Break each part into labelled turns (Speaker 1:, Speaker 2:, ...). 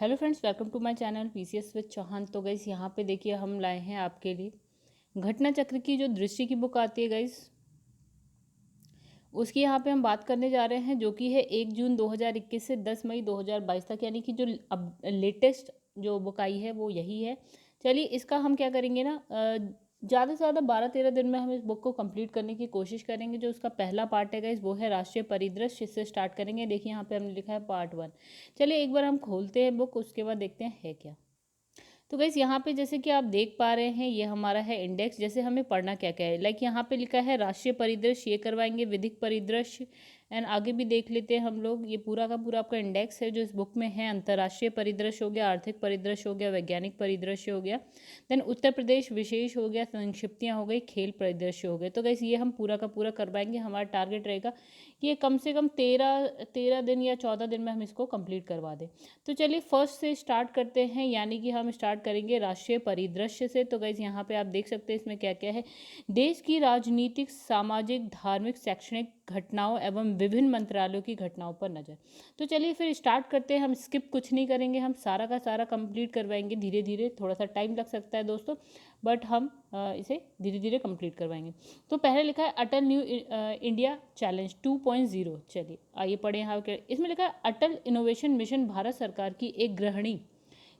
Speaker 1: Hello friends, welcome to my channel PCS with Chauhan. तो guys यहाँ पे देखिए हम लाए हैं आपके लिए घटना चक्र की जो दृष्टि की बुक आती है गाइस, उसकी यहाँ पे हम बात करने जा रहे हैं, जो कि है 1 जून 2021 से 10 मई 2022 तक, यानी कि जो अब लेटेस्ट जो बुक आई है वो यही है। चलिए इसका हम क्या करेंगे ना, ज़्यादा से ज़्यादा 12-13 दिन में हम इस बुक को कंप्लीट करने की कोशिश करेंगे। जो उसका पहला पार्ट है गाइस वो है राष्ट्रीय परिदृश्य, इससे स्टार्ट करेंगे। देखिए यहाँ पे हमने लिखा है पार्ट 1। चलिए एक बार हम खोलते हैं बुक, उसके बाद देखते हैं है क्या। तो गाइस यहाँ पे जैसे कि आप देख पा रहे हैं, ये हमारा है इंडेक्स। जैसे हमें पढ़ना क्या क्या है, लाइक यहाँ पे लिखा है राष्ट्रीय परिदृश्य, ये करवाएंगे। विधिक परिदृश्य एंड आगे भी देख लेते हैं हम लोग। ये पूरा का पूरा आपका इंडेक्स है जो इस बुक में है। अंतर्राष्ट्रीय परिदृश्य हो गया, आर्थिक परिदृश्य हो गया, वैज्ञानिक परिदृश्य हो गया, देन उत्तर प्रदेश विशेष हो गया, संक्षिप्तियाँ हो गई, खेल परिदृश्य हो गए। तो गाइस ये हम पूरा का पूरा करवाएंगे। हमारा टारगेट रहेगा कि ये कम से कम 13 दिन या 14 दिन में हम इसको कंप्लीट करवा दें। तो चलिए फर्स्ट से स्टार्ट करते हैं, यानी कि हम स्टार्ट करेंगे राष्ट्रीय परिदृश्य से। तो गाइस यहाँ पे आप देख सकते हैं इसमें क्या क्या है। देश की राजनीतिक, सामाजिक, धार्मिक, शैक्षणिक घटनाओं एवं विभिन्न मंत्रालयों की घटनाओं पर नज़र। तो चलिए फिर स्टार्ट करते हैं। हम स्किप कुछ नहीं करेंगे, हम सारा का सारा कंप्लीट करवाएंगे धीरे धीरे। थोड़ा सा टाइम लग सकता है दोस्तों, बट हम इसे धीरे धीरे कंप्लीट करवाएंगे। तो पहले लिखा है अटल न्यू इंडिया चैलेंज 2.0। चलिए आइए पढ़े यहाँ के। इसमें लिखा है अटल इनोवेशन मिशन भारत सरकार की एक गृहिणी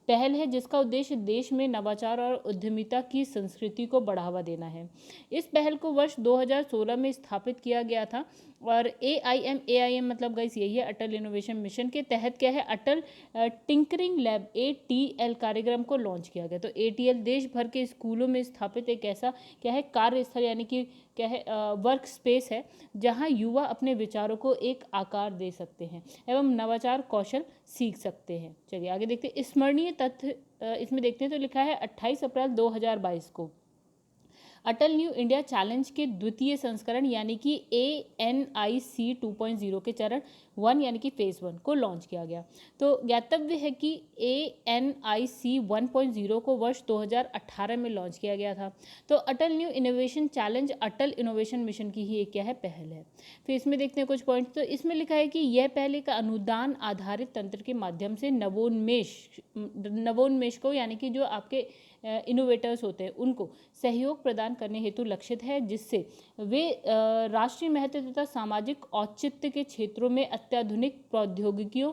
Speaker 1: पहल है, जिसका उद्देश्य देश में नवाचार और उद्यमिता की संस्कृति को बढ़ावा देना है। इस पहल को वर्ष 2016 में स्थापित किया गया था। और AIM मतलब गाइस यही है अटल इनोवेशन मिशन के तहत क्या है, अटल टिंकरिंग लैब ATL कार्यक्रम को लॉन्च किया गया। तो ATL देश भर के स्कूलों में स्थापित एक ऐसा क्या है, कार्यस्थल, यानी कि क्या है, वर्क स्पेस है, जहां युवा अपने विचारों को एक आकार दे सकते हैं एवं नवाचार कौशल सीख सकते हैं। चलिए आगे देखते हैं। स्मरणीय तथ्य इसमें देखते हैं। तो लिखा है 28 अप्रैल 2022 को अटल न्यू इंडिया चैलेंज के द्वितीय संस्करण यानी कि ANIC 2.0 के चरण 1 यानी कि फेज 1 को लॉन्च किया गया। तो ज्ञातव्य है कि ANIC 1.0 को वर्ष 2018 में लॉन्च किया गया था। तो अटल न्यू इनोवेशन चैलेंज अटल इनोवेशन मिशन की ही एक क्या है, पहल है। फिर इसमें देखते हैं कुछ पॉइंट्स। तो इसमें लिखा है कि यह पहले का अनुदान आधारित तंत्र के माध्यम से नवोन्मेष को, यानी कि जो आपके इनोवेटर्स होते हैं उनको सहयोग प्रदान करने हेतु लक्षित है, जिससे वे राष्ट्रीय महत्व तथा सामाजिक औचित्य के क्षेत्रों में अत्याधुनिक प्रौद्योगिकियों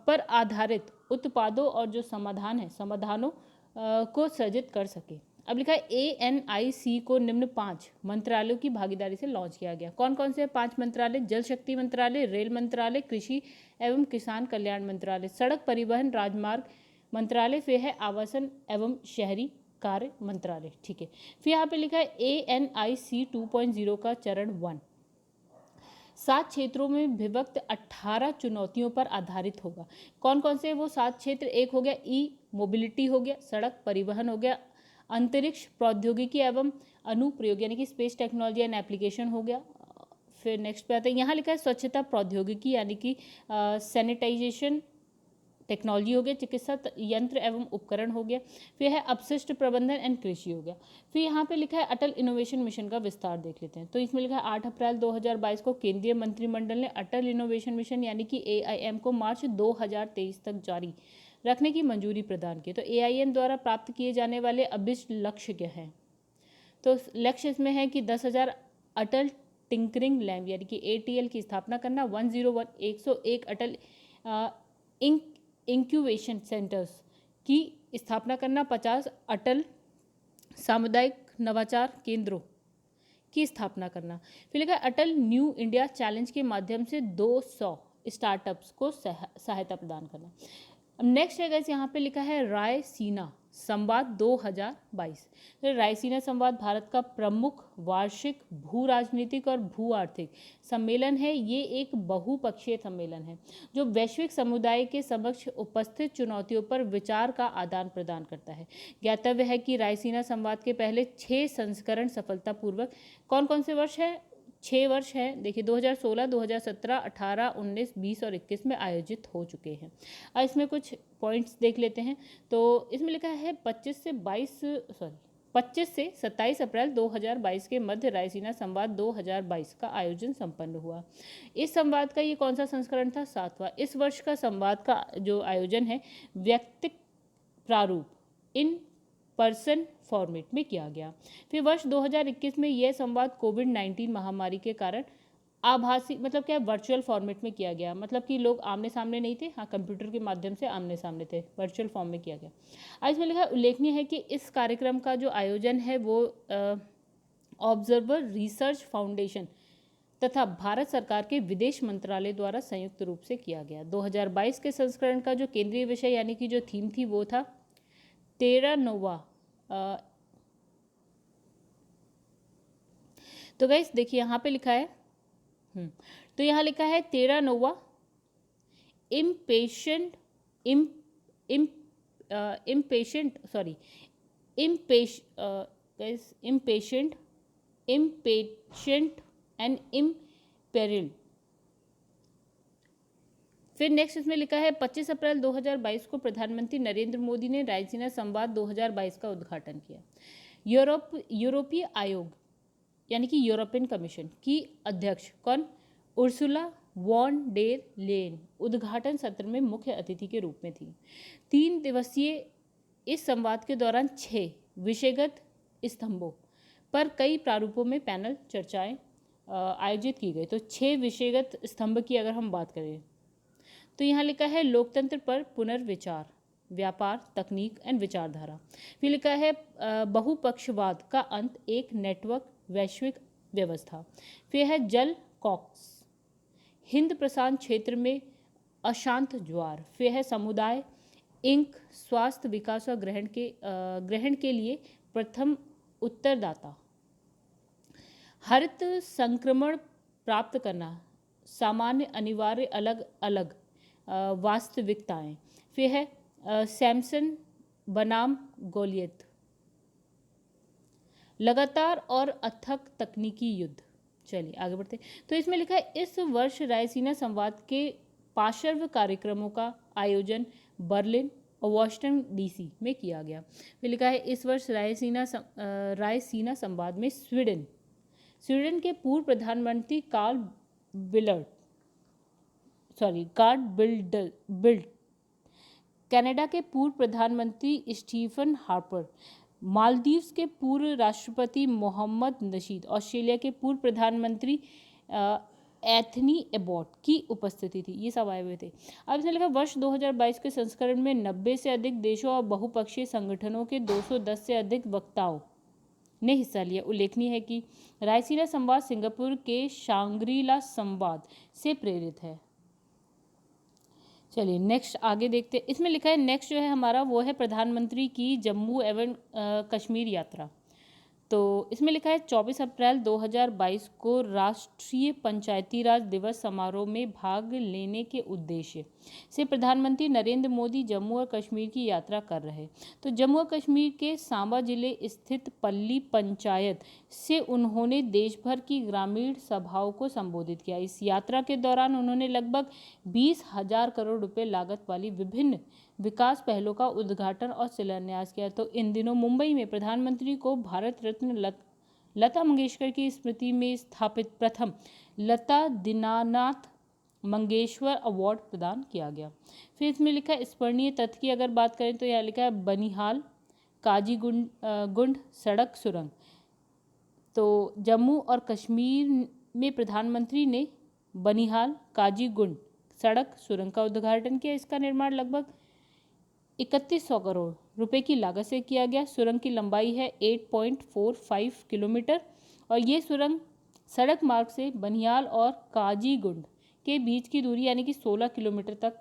Speaker 1: पर आधारित उत्पादों और जो समाधानों को सृजित कर सके। अब लिखा है ANIC को निम्न 5 मंत्रालयों की भागीदारी से लॉन्च किया गया। कौन कौन से 5 मंत्रालय? जल शक्ति मंत्रालय, रेल मंत्रालय, कृषि एवं किसान कल्याण मंत्रालय, सड़क परिवहन राजमार्ग मंत्रालय, फिर है आवासन एवं शहरी कार्य मंत्रालय। ठीक है, फिर यहाँ पे लिखा है ANIC 2.0 का चरण 1 7 क्षेत्रों में विभक्त 18 चुनौतियों पर आधारित होगा। कौन कौन से वो 7 क्षेत्र? एक हो गया मोबिलिटी हो गया, सड़क परिवहन हो गया, अंतरिक्ष प्रौद्योगिकी एवं अनुप्रयोग यानी कि स्पेस टेक्नोलॉजी एंड एप्लीकेशन हो गया। फिर नेक्स्ट पे आता है, यहाँ लिखा है स्वच्छता प्रौद्योगिकी यानी कि सैनिटाइजेशन टेक्नोलॉजी हो गया, चिकित्सा यंत्र एवं उपकरण हो गया, फिर है अपशिष्ट प्रबंधन एंड कृषि हो गया। फिर यहाँ पे लिखा है अटल इनोवेशन मिशन का विस्तार देख लेते हैं। तो इसमें लिखा है 8 अप्रैल 2022 को केंद्रीय मंत्रिमंडल ने अटल इनोवेशन मिशन यानी कि AIM को मार्च 2023 तक जारी रखने की मंजूरी प्रदान की। तो AIM द्वारा प्राप्त किए जाने वाले अभिष्ट लक्ष्य क्या है? तो लक्ष्य इसमें है कि 10,000 अटल टिंकरिंग लैब यानी कि ATL की स्थापना करना, 101 अटल इंक्यूबेशन सेंटर्स की स्थापना करना, 50 अटल सामुदायिक नवाचार केंद्रों की स्थापना करना। फिर लिखा है अटल न्यू इंडिया चैलेंज के माध्यम से 200 स्टार्टअप्स को सहायता प्रदान करना। अब नेक्स्ट है गाइस, यहाँ पे लिखा है रायसीना संवाद 2022। तो रायसीना संवाद भारत का प्रमुख वार्षिक भू राजनीतिक और भू आर्थिक सम्मेलन है। ये एक बहुपक्षीय सम्मेलन है जो वैश्विक समुदाय के समक्ष उपस्थित चुनौतियों पर विचार का आदान प्रदान करता है। ज्ञातव्य है कि रायसीना संवाद के पहले 6 संस्करण सफलतापूर्वक कौन कौन से वर्ष है? 6 वर्ष है। देखिए 2016, 2017, 18, 19, 20 और 21 में आयोजित हो चुके हैं। अब इसमें कुछ पॉइंट्स देख लेते हैं। तो इसमें लिखा है 25 से 22 25 से 27 अप्रैल 2022 के मध्य रायसीना संवाद 2022 का आयोजन संपन्न हुआ। इस संवाद का ये कौन सा संस्करण था? 7वां। इस वर्ष का संवाद का जो आयोजन है व्यक्तिक प्रारूप इन पर्सन फॉर्मेट में किया गया। फिर वर्ष 2021 में यह संवाद कोविड-19 महामारी के कारण आभासी मतलब क्या वर्चुअल फॉर्मेट में किया गया, मतलब कि लोग आमने सामने नहीं थे, हाँ कंप्यूटर के माध्यम से आमने सामने थे, वर्चुअल फॉर्म में किया गया। आज इसमें लिखा उल्लेखनीय है कि इस कार्यक्रम का जो आयोजन है वो ऑब्जर्वर रिसर्च फाउंडेशन तथा भारत सरकार के विदेश मंत्रालय द्वारा संयुक्त रूप से किया गया। 2022 के संस्करण का जो केंद्रीय विषय यानी कि जो थीम थी वो था टेरा नोवा। तो गाइस देखिए यहाँ पे लिखा है तो यहाँ लिखा है टेरा नोवा इम्पेशेंट एंड इम्पेरिल्ड। फिर नेक्स्ट इसमें लिखा है 25 अप्रैल 2022 को प्रधानमंत्री नरेंद्र मोदी ने रायसीना संवाद 2022 का उद्घाटन किया। यूरोपीय आयोग यानी कि यूरोपियन कमीशन की अध्यक्ष कौन? उर्सुला वॉन डेर लेन उद्घाटन सत्र में मुख्य अतिथि के रूप में थी। 3 दिवसीय इस संवाद के दौरान 6 विषयगत स्तंभों पर कई प्रारूपों में पैनल चर्चाएं आयोजित की गई। तो 6 विषयगत स्तंभ की अगर हम बात करें तो यहाँ लिखा है लोकतंत्र पर पुनर्विचार, व्यापार, तकनीक एंड विचारधारा। फिर लिखा है बहुपक्षवाद का अंत, एक नेटवर्क वैश्विक व्यवस्था। फिर है जल कॉक्स, हिंद प्रशांत क्षेत्र में अशांत ज्वार। फिर है समुदाय इंक, स्वास्थ्य विकास और ग्रहण के लिए प्रथम उत्तरदाता। हरित संक्रमण प्राप्त करना, सामान्य अनिवार्य अलग अलग वास्तविकताएं। फिर है सैमसन बनाम गोलियत, लगातार और अथक तकनीकी युद्ध। चलिए आगे बढ़ते। तो इसमें लिखा है इस वर्ष रायसीना संवाद के पार्श्व कार्यक्रमों का आयोजन बर्लिन और वाशिंगटन डीसी में किया गया। फिर लिखा है इस वर्ष रायसीना संवाद में स्वीडन के पूर्व प्रधानमंत्री कार्ल बिल्ड, कनाडा के पूर्व प्रधानमंत्री स्टीफन हार्पर, मालदीव्स के पूर्व राष्ट्रपति मोहम्मद नशीद, ऑस्ट्रेलिया के पूर्व प्रधानमंत्री एथनी एबॉट की उपस्थिति थी। ये सब आए हुए थे। अब इसने लिखा वर्ष 2022 के संस्करण में 90 से अधिक देशों और बहुपक्षीय संगठनों के 210 से अधिक वक्ताओं ने हिस्सा लिया। उल्लेखनीय है कि रायसीना संवाद सिंगापुर के शांग्री-ला संवाद से प्रेरित है। चलिए नेक्स्ट आगे देखते हैं। इसमें लिखा है नेक्स्ट जो है हमारा वो है प्रधानमंत्री की जम्मू एवं कश्मीर यात्रा। तो इसमें लिखा है 24 अप्रैल 2022 को राष्ट्रीय पंचायती राज दिवस समारोह में भाग लेने के उद्देश्य से प्रधानमंत्री नरेंद्र मोदी जम्मू और कश्मीर की यात्रा कर रहे। तो जम्मू और कश्मीर के सांबा जिले स्थित पल्ली पंचायत से उन्होंने देश भर की ग्रामीण सभाओं को संबोधित किया। इस यात्रा के दौरान उन्होंने लगभग 20,000 करोड़ रुपए लागत वाली विभिन्न विकास पहलों का उद्घाटन और शिलान्यास किया। तो इन दिनों मुंबई में प्रधानमंत्री को भारत रत्न लता मंगेशकर की स्मृति में स्थापित प्रथम लता दीनानाथ मंगेशकर अवार्ड प्रदान किया गया। फिर इसमें लिखा है स्मरणीय तथ्य की अगर बात करें तो यहाँ लिखा है बनिहाल काजीगुंड सड़क सुरंग। तो जम्मू और कश्मीर में प्रधानमंत्री ने बनिहाल काजीगुंड सड़क सुरंग का उद्घाटन किया। इसका निर्माण लगभग 3100 करोड़ रुपए की लागत से किया गया। सुरंग की लंबाई है 8.45 किलोमीटर और ये सुरंग सड़क मार्ग से बनिहाल और काजीगुंड के बीच की दूरी यानी कि 16 किलोमीटर तक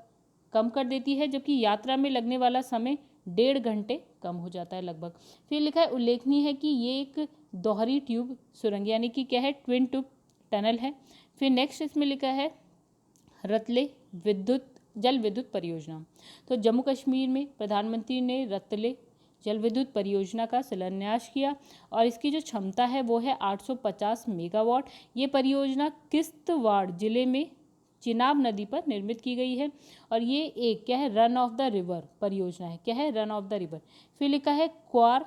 Speaker 1: कम कर देती है, जबकि यात्रा में लगने वाला समय 1.5 घंटे कम हो जाता है लगभग। फिर लिखा है उल्लेखनीय है कि ये एक दोहरी ट्यूब सुरंग यानी कि क्या है ट्विन ट्यूब टनल है। फिर नेक्स्ट इसमें लिखा है रतले जल विद्युत परियोजना। तो जम्मू कश्मीर में प्रधानमंत्री ने रतले जल विद्युत परियोजना का शिलान्यास किया और इसकी जो क्षमता है वो है 850 मेगावाट। ये परियोजना किश्तवाड़ जिले में चिनाब नदी पर निर्मित की गई है और ये एक क्या है रन ऑफ द रिवर परियोजना है। क्या है रन ऑफ द रिवर। फिर लिखा है क्वार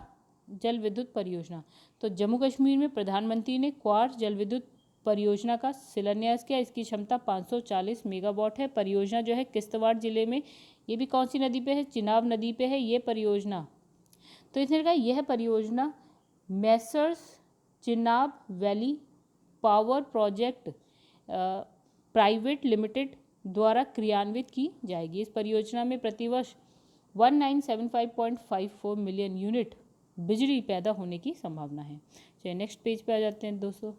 Speaker 1: जल विद्युत परियोजना। तो जम्मू कश्मीर में प्रधानमंत्री ने क्वार्स जल विद्युत परियोजना का शिलान्यास किया। इसकी क्षमता 540 मेगावाट है। परियोजना जो है किश्तवाड़ जिले में, ये भी कौन सी नदी पे है? चिनाब नदी पे है ये परियोजना। तो इसने कहा यह परियोजना Messrs Chenab valley power project private limited द्वारा क्रियान्वित की जाएगी। इस परियोजना में प्रतिवर्ष 1975.54 मिलियन यूनिट बिजली पैदा होने की संभावना है। चलिए नेक्स्ट पेज पे आ जाते हैं दोस्तों।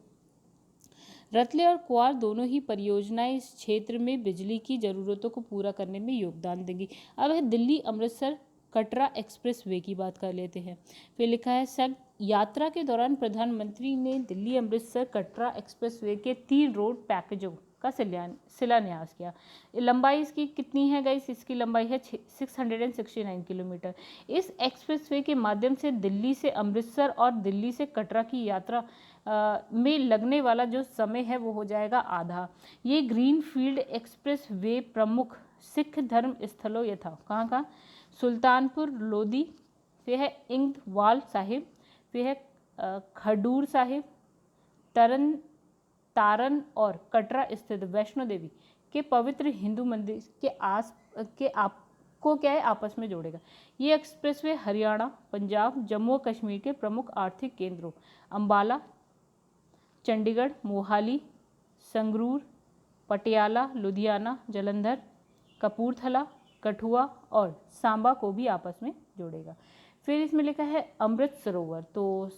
Speaker 1: रतले और क्वार दोनों ही परियोजनाएं इस क्षेत्र में बिजली की ज़रूरतों को पूरा करने में योगदान देंगी। अब है दिल्ली अमृतसर कटरा एक्सप्रेस वे की बात कर लेते हैं। फिर लिखा है सर यात्रा के दौरान प्रधानमंत्री ने दिल्ली अमृतसर कटरा एक्सप्रेस वे के 3 रोड पैकेजों का शिलान्यास किया। लंबाई इसकी कितनी है गाइस? इसकी लंबाई है 669 किलोमीटर। इस एक्सप्रेसवे के माध्यम से दिल्ली से अमृतसर और दिल्ली से कटरा की यात्रा में लगने वाला जो समय है वो हो जाएगा आधा। ये ग्रीन फील्ड एक्सप्रेस वे प्रमुख सिख धर्म स्थलों यथा कहाँ सुल्तानपुर लोधी, फिर है इंदवाल साहिब, फिर है खडूर साहिब, तारन और कटरा स्थित वैष्णो देवी के पवित्र हिंदू मंदिर के आपको क्या है आपस में जोड़ेगा। ये एक्सप्रेसवे हरियाणा, पंजाब, जम्मू और कश्मीर के प्रमुख आर्थिक केंद्रों अंबाला, चंडीगढ़, मोहाली, संगरूर, पटियाला, लुधियाना, जालंधर, कपूरथला, कठुआ और सांबा को भी आपस में जोड़ेगा। फिर इसमें लिखा है अमृत सरोवर। तो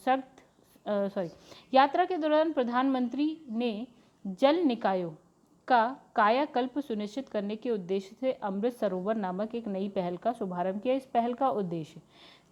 Speaker 1: यात्रा के दौरान प्रधानमंत्री ने जल निकायों का कायाकल्प सुनिश्चित करने के उद्देश्य से अमृत सरोवर नामक एक नई पहल का शुभारंभ किया। इस पहल का उद्देश्य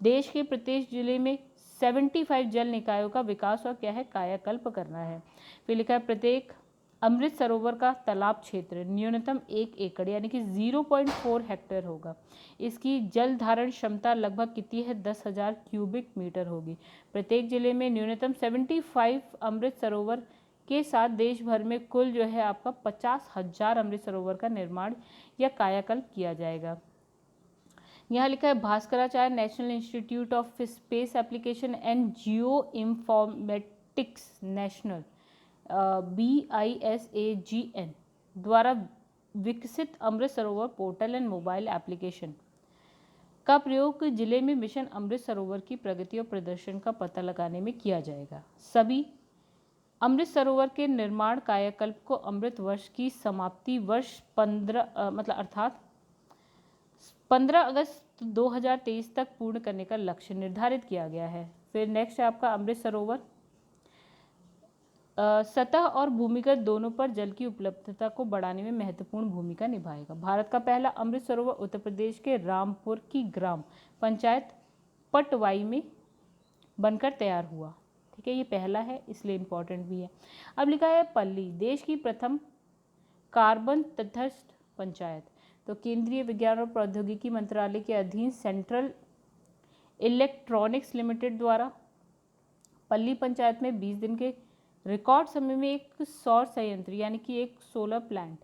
Speaker 1: देश के प्रत्येक जिले में 75 जल निकायों का विकास और क्या है कायाकल्प करना है। फिर लिखा है प्रत्येक अमृत सरोवर का तालाब क्षेत्र न्यूनतम 1 एकड़ यानी कि 0.4 हेक्टेयर होगा। इसकी जल धारण क्षमता लगभग कितनी है? 10,000 क्यूबिक मीटर होगी। प्रत्येक जिले में न्यूनतम 75 अमृत सरोवर के साथ देश भर में कुल जो है आपका 50,000 अमृत सरोवर का निर्माण या कायाकल्प किया जाएगा। यहाँ लिखा है Bhaskaracharya national institute of space application and geo informatics national BISAGN द्वारा विकसित Amrit Sarovar portal and mobile application का प्रयोग जिले में मिशन अमृत सरोवर की प्रगति और प्रदर्शन का पता लगाने में किया जाएगा। सभी अमृत सरोवर के निर्माण कायाकल्प को अमृत वर्ष की समाप्ति वर्ष 15 अगस्त 2023 तक पूर्ण करने का लक्ष्य निर्धारित किया गया है। फिर नेक्स्ट है आपका अमृत सरोवर सतह और भूमिगत दोनों पर जल की उपलब्धता को बढ़ाने में महत्वपूर्ण भूमिका निभाएगा। भारत का पहला अमृत सरोवर उत्तर प्रदेश के रामपुर की ग्राम पंचायत पटवाई में बनकर तैयार हुआ। ठीक है, ये पहला है इसलिए इम्पोर्टेंट भी है। अब लिखा है पल्ली देश की प्रथम कार्बन तटस्थ पंचायत। तो केंद्रीय विज्ञान और प्रौद्योगिकी मंत्रालय के अधीन सेंट्रल इलेक्ट्रॉनिक्स लिमिटेड द्वारा पल्ली पंचायत में 20 दिन के रिकॉर्ड समय में एक सौर संयंत्र यानी कि एक सोलर प्लांट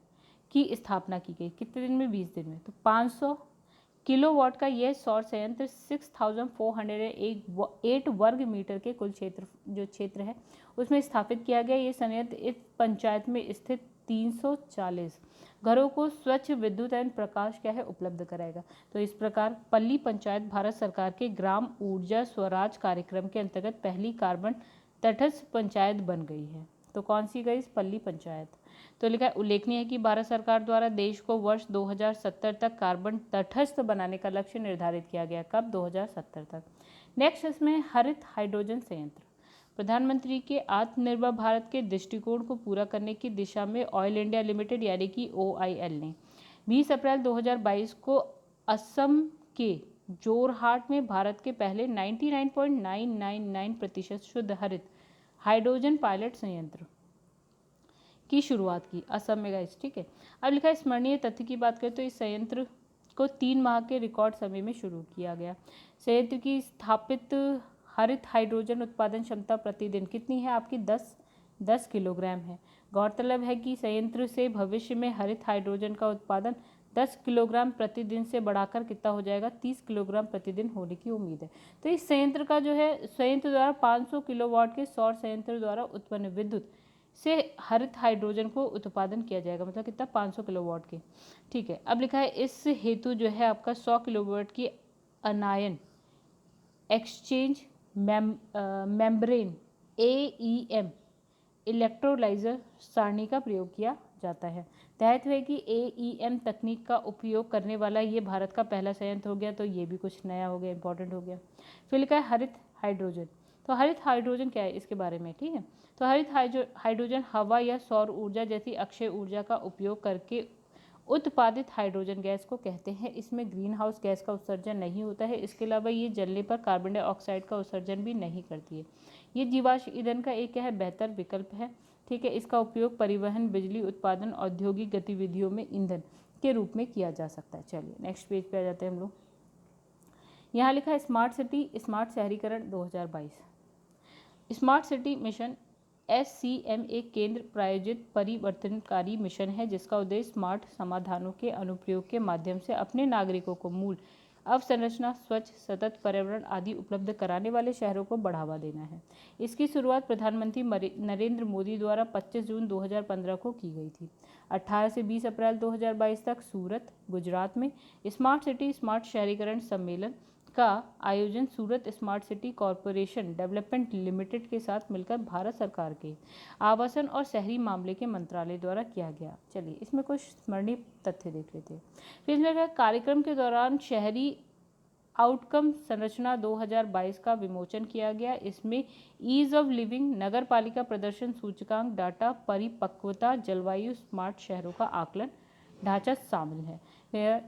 Speaker 1: की स्थापना की गई। कितने दिन में? 20 दिन में। तो 500 किलोवाट का यह सौर संयंत्र 6408 वर्ग मीटर के कुल क्षेत्र है उसमें स्थापित किया गया। ये संयंत्र इस पंचायत में स्थित 340 घरों को स्वच्छ विद्युत एवं प्रकाश क्या है उपलब्ध कराएगा। तो इस प्रकार पल्ली पंचायत भारत सरकार के ग्राम ऊर्जा स्वराज कार्यक्रम के अंतर्गत पहली कार्बन तटस्थ पंचायत बन गई है। तो कौन सी गई? पल्ली पंचायत। तो लिखा है उल्लेखनीय है कि भारत सरकार द्वारा देश को वर्ष 2070 तक कार्बन तटस्थ बनाने का लक्ष्य निर्धारित किया गया। कब? 2070 तक। नेक्स्ट इसमें हरित हाइड्रोजन संयंत्र। प्रधानमंत्री के आत्मनिर्भर भारत के दृष्टिकोण को पूरा करने की दिशा में ऑयल इंडिया लिमिटेड यानी कि OIL ने 20 अप्रैल 2022 को असम के जोरहाट में भारत के पहले 99.999% शुद्ध हरित हाइड्रोजन पायलट संयंत्र की शुरुआत की असम में गाइस। ठीक है, अब लिखा है स्मरणीय तथ्य की बात करें तो इस संयंत्र को 3 माह के रिकॉर्ड समय में शुरू किया गया। संयंत्र की स्थापित हरित हाइड्रोजन उत्पादन क्षमता प्रतिदिन कितनी है आपकी? 10 किलोग्राम है। गौरतलब है कि संयंत्र से भविष्य में हरित हाइड्रोजन का उत्पादन 10 किलोग्राम प्रतिदिन से बढ़ाकर कितना हो जाएगा, 30 किलोग्राम प्रतिदिन होने की उम्मीद है। तो इस संयंत्र का जो है, संयंत्र द्वारा 500 किलोवाट के सौर संयंत्र द्वारा उत्पन्न विद्युत से हरित हाइड्रोजन को उत्पादन किया जाएगा, मतलब कितना, 500 किलोवाट के। ठीक है, अब लिखा है इस हेतु जो है आपका 100 किलोवाट की अनायन एक्सचेंज मेम्ब्रेन AEM इलेक्ट्रोलाइजर सारणी का प्रयोग किया जाता है। तहत है कि AEM तकनीक का उपयोग करने वाला ये भारत का पहला संयंत्र हो गया, तो ये भी कुछ नया हो गया, इंपॉर्टेंट हो गया। फिर लिखा है हरित हाइड्रोजन। तो हरित हाइड्रोजन क्या है, इसके बारे में, ठीक है। तो हरित हाइड्रोजन हवा या सौर ऊर्जा जैसी अक्षय ऊर्जा का उपयोग करके उत्पादित हाइड्रोजन गैस को कहते हैं। इसमें ग्रीन हाउस गैस का उत्सर्जन नहीं होता है। इसके अलावा ये जलने पर कार्बन डाइऑक्साइड का उत्सर्जन भी नहीं करती है। ये जीवाश्म ईंधन का एक क्या है, बेहतर विकल्प है। ठीक है, इसका उपयोग परिवहन, बिजली उत्पादन, औद्योगिक गतिविधियों में ईंधन के रूप में किया जा सकता है। चलिए नेक्स्ट पेज पे आ जाते हैं हम लोग। यहाँ लिखा है स्मार्ट सिटी, स्मार्ट शहरीकरण 2022। स्मार्ट सिटी मिशन SCM एक केंद्र प्रायोजित परिवर्तनकारी मिशन है जिसका उद्देश्य स्मार्ट समाधानों के अनुप्रयोग के माध्यम से अपने नागरिकों को मूल अवसंरचना, स्वच्छ, सतत पर्यावरण आदि उपलब्ध कराने वाले शहरों को बढ़ावा देना है। इसकी शुरुआत प्रधानमंत्री नरेंद्र मोदी द्वारा 25 जून 2015 को की गई थी। 18 से 20 अप्रैल 2022 तक सूरत, गुजरात में स्मार्ट सिटी स्मार्ट शहरीकरण सम्मेलन का आयोजन Surat smart city corporation development limited के साथ मिलकर भारत सरकार के आवासन और शहरी मामले के मंत्रालय द्वारा किया गया। चलिए इसमें कुछ स्मरणीय तथ्य देख लेते हैं। फिर इसमें कार्यक्रम के दौरान शहरी आउटकम संरचना 2022 का विमोचन किया गया। इसमें ईज ऑफ लिविंग, नगर पालिका प्रदर्शन सूचकांक, डाटा परिपक्वता, जलवायु, स्मार्ट शहरों का आकलन ढांचा शामिल है।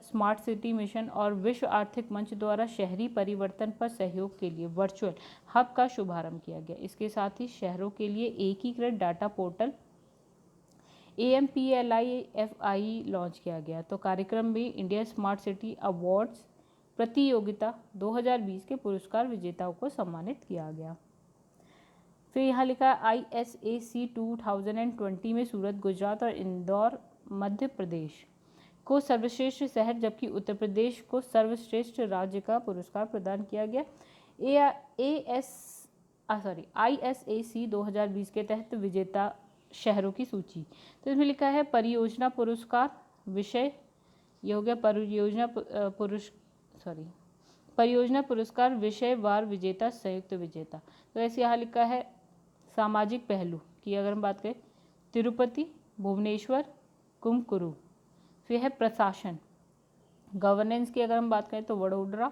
Speaker 1: स्मार्ट सिटी मिशन और विश्व आर्थिक मंच द्वारा शहरी परिवर्तन पर सहयोग के लिए वर्चुअल हब का शुभारंभ किया गया। इसके साथ ही शहरों के लिए एकीकृत डाटा पोर्टल AMPLIFI लॉन्च किया गया। तो कार्यक्रम में इंडिया स्मार्ट सिटी अवार्ड्स प्रतियोगिता 2020 के पुरस्कार विजेताओं को सम्मानित किया गया। फिर यहाँ लिखा है ISAC 2020 में सूरत, गुजरात और इंदौर मध्य प्रदेश को सर्वश्रेष्ठ शहर जबकि उत्तर प्रदेश को सर्वश्रेष्ठ राज्य का पुरस्कार प्रदान किया गया। ISAC 2020 के तहत विजेता शहरों की सूची। तो इसमें लिखा है परियोजना पुरस्कार विषय, ये हो गया परियोजना पुरस्कार विषयवार विजेता, संयुक्त विजेता। तो ऐसे यहाँ लिखा है सामाजिक पहलू की अगर हम बात करें, तिरुपति, भुवनेश्वर, कुमकुरु। फिर है प्रशासन, गवर्नेंस की अगर हम बात करें तो वडोदरा,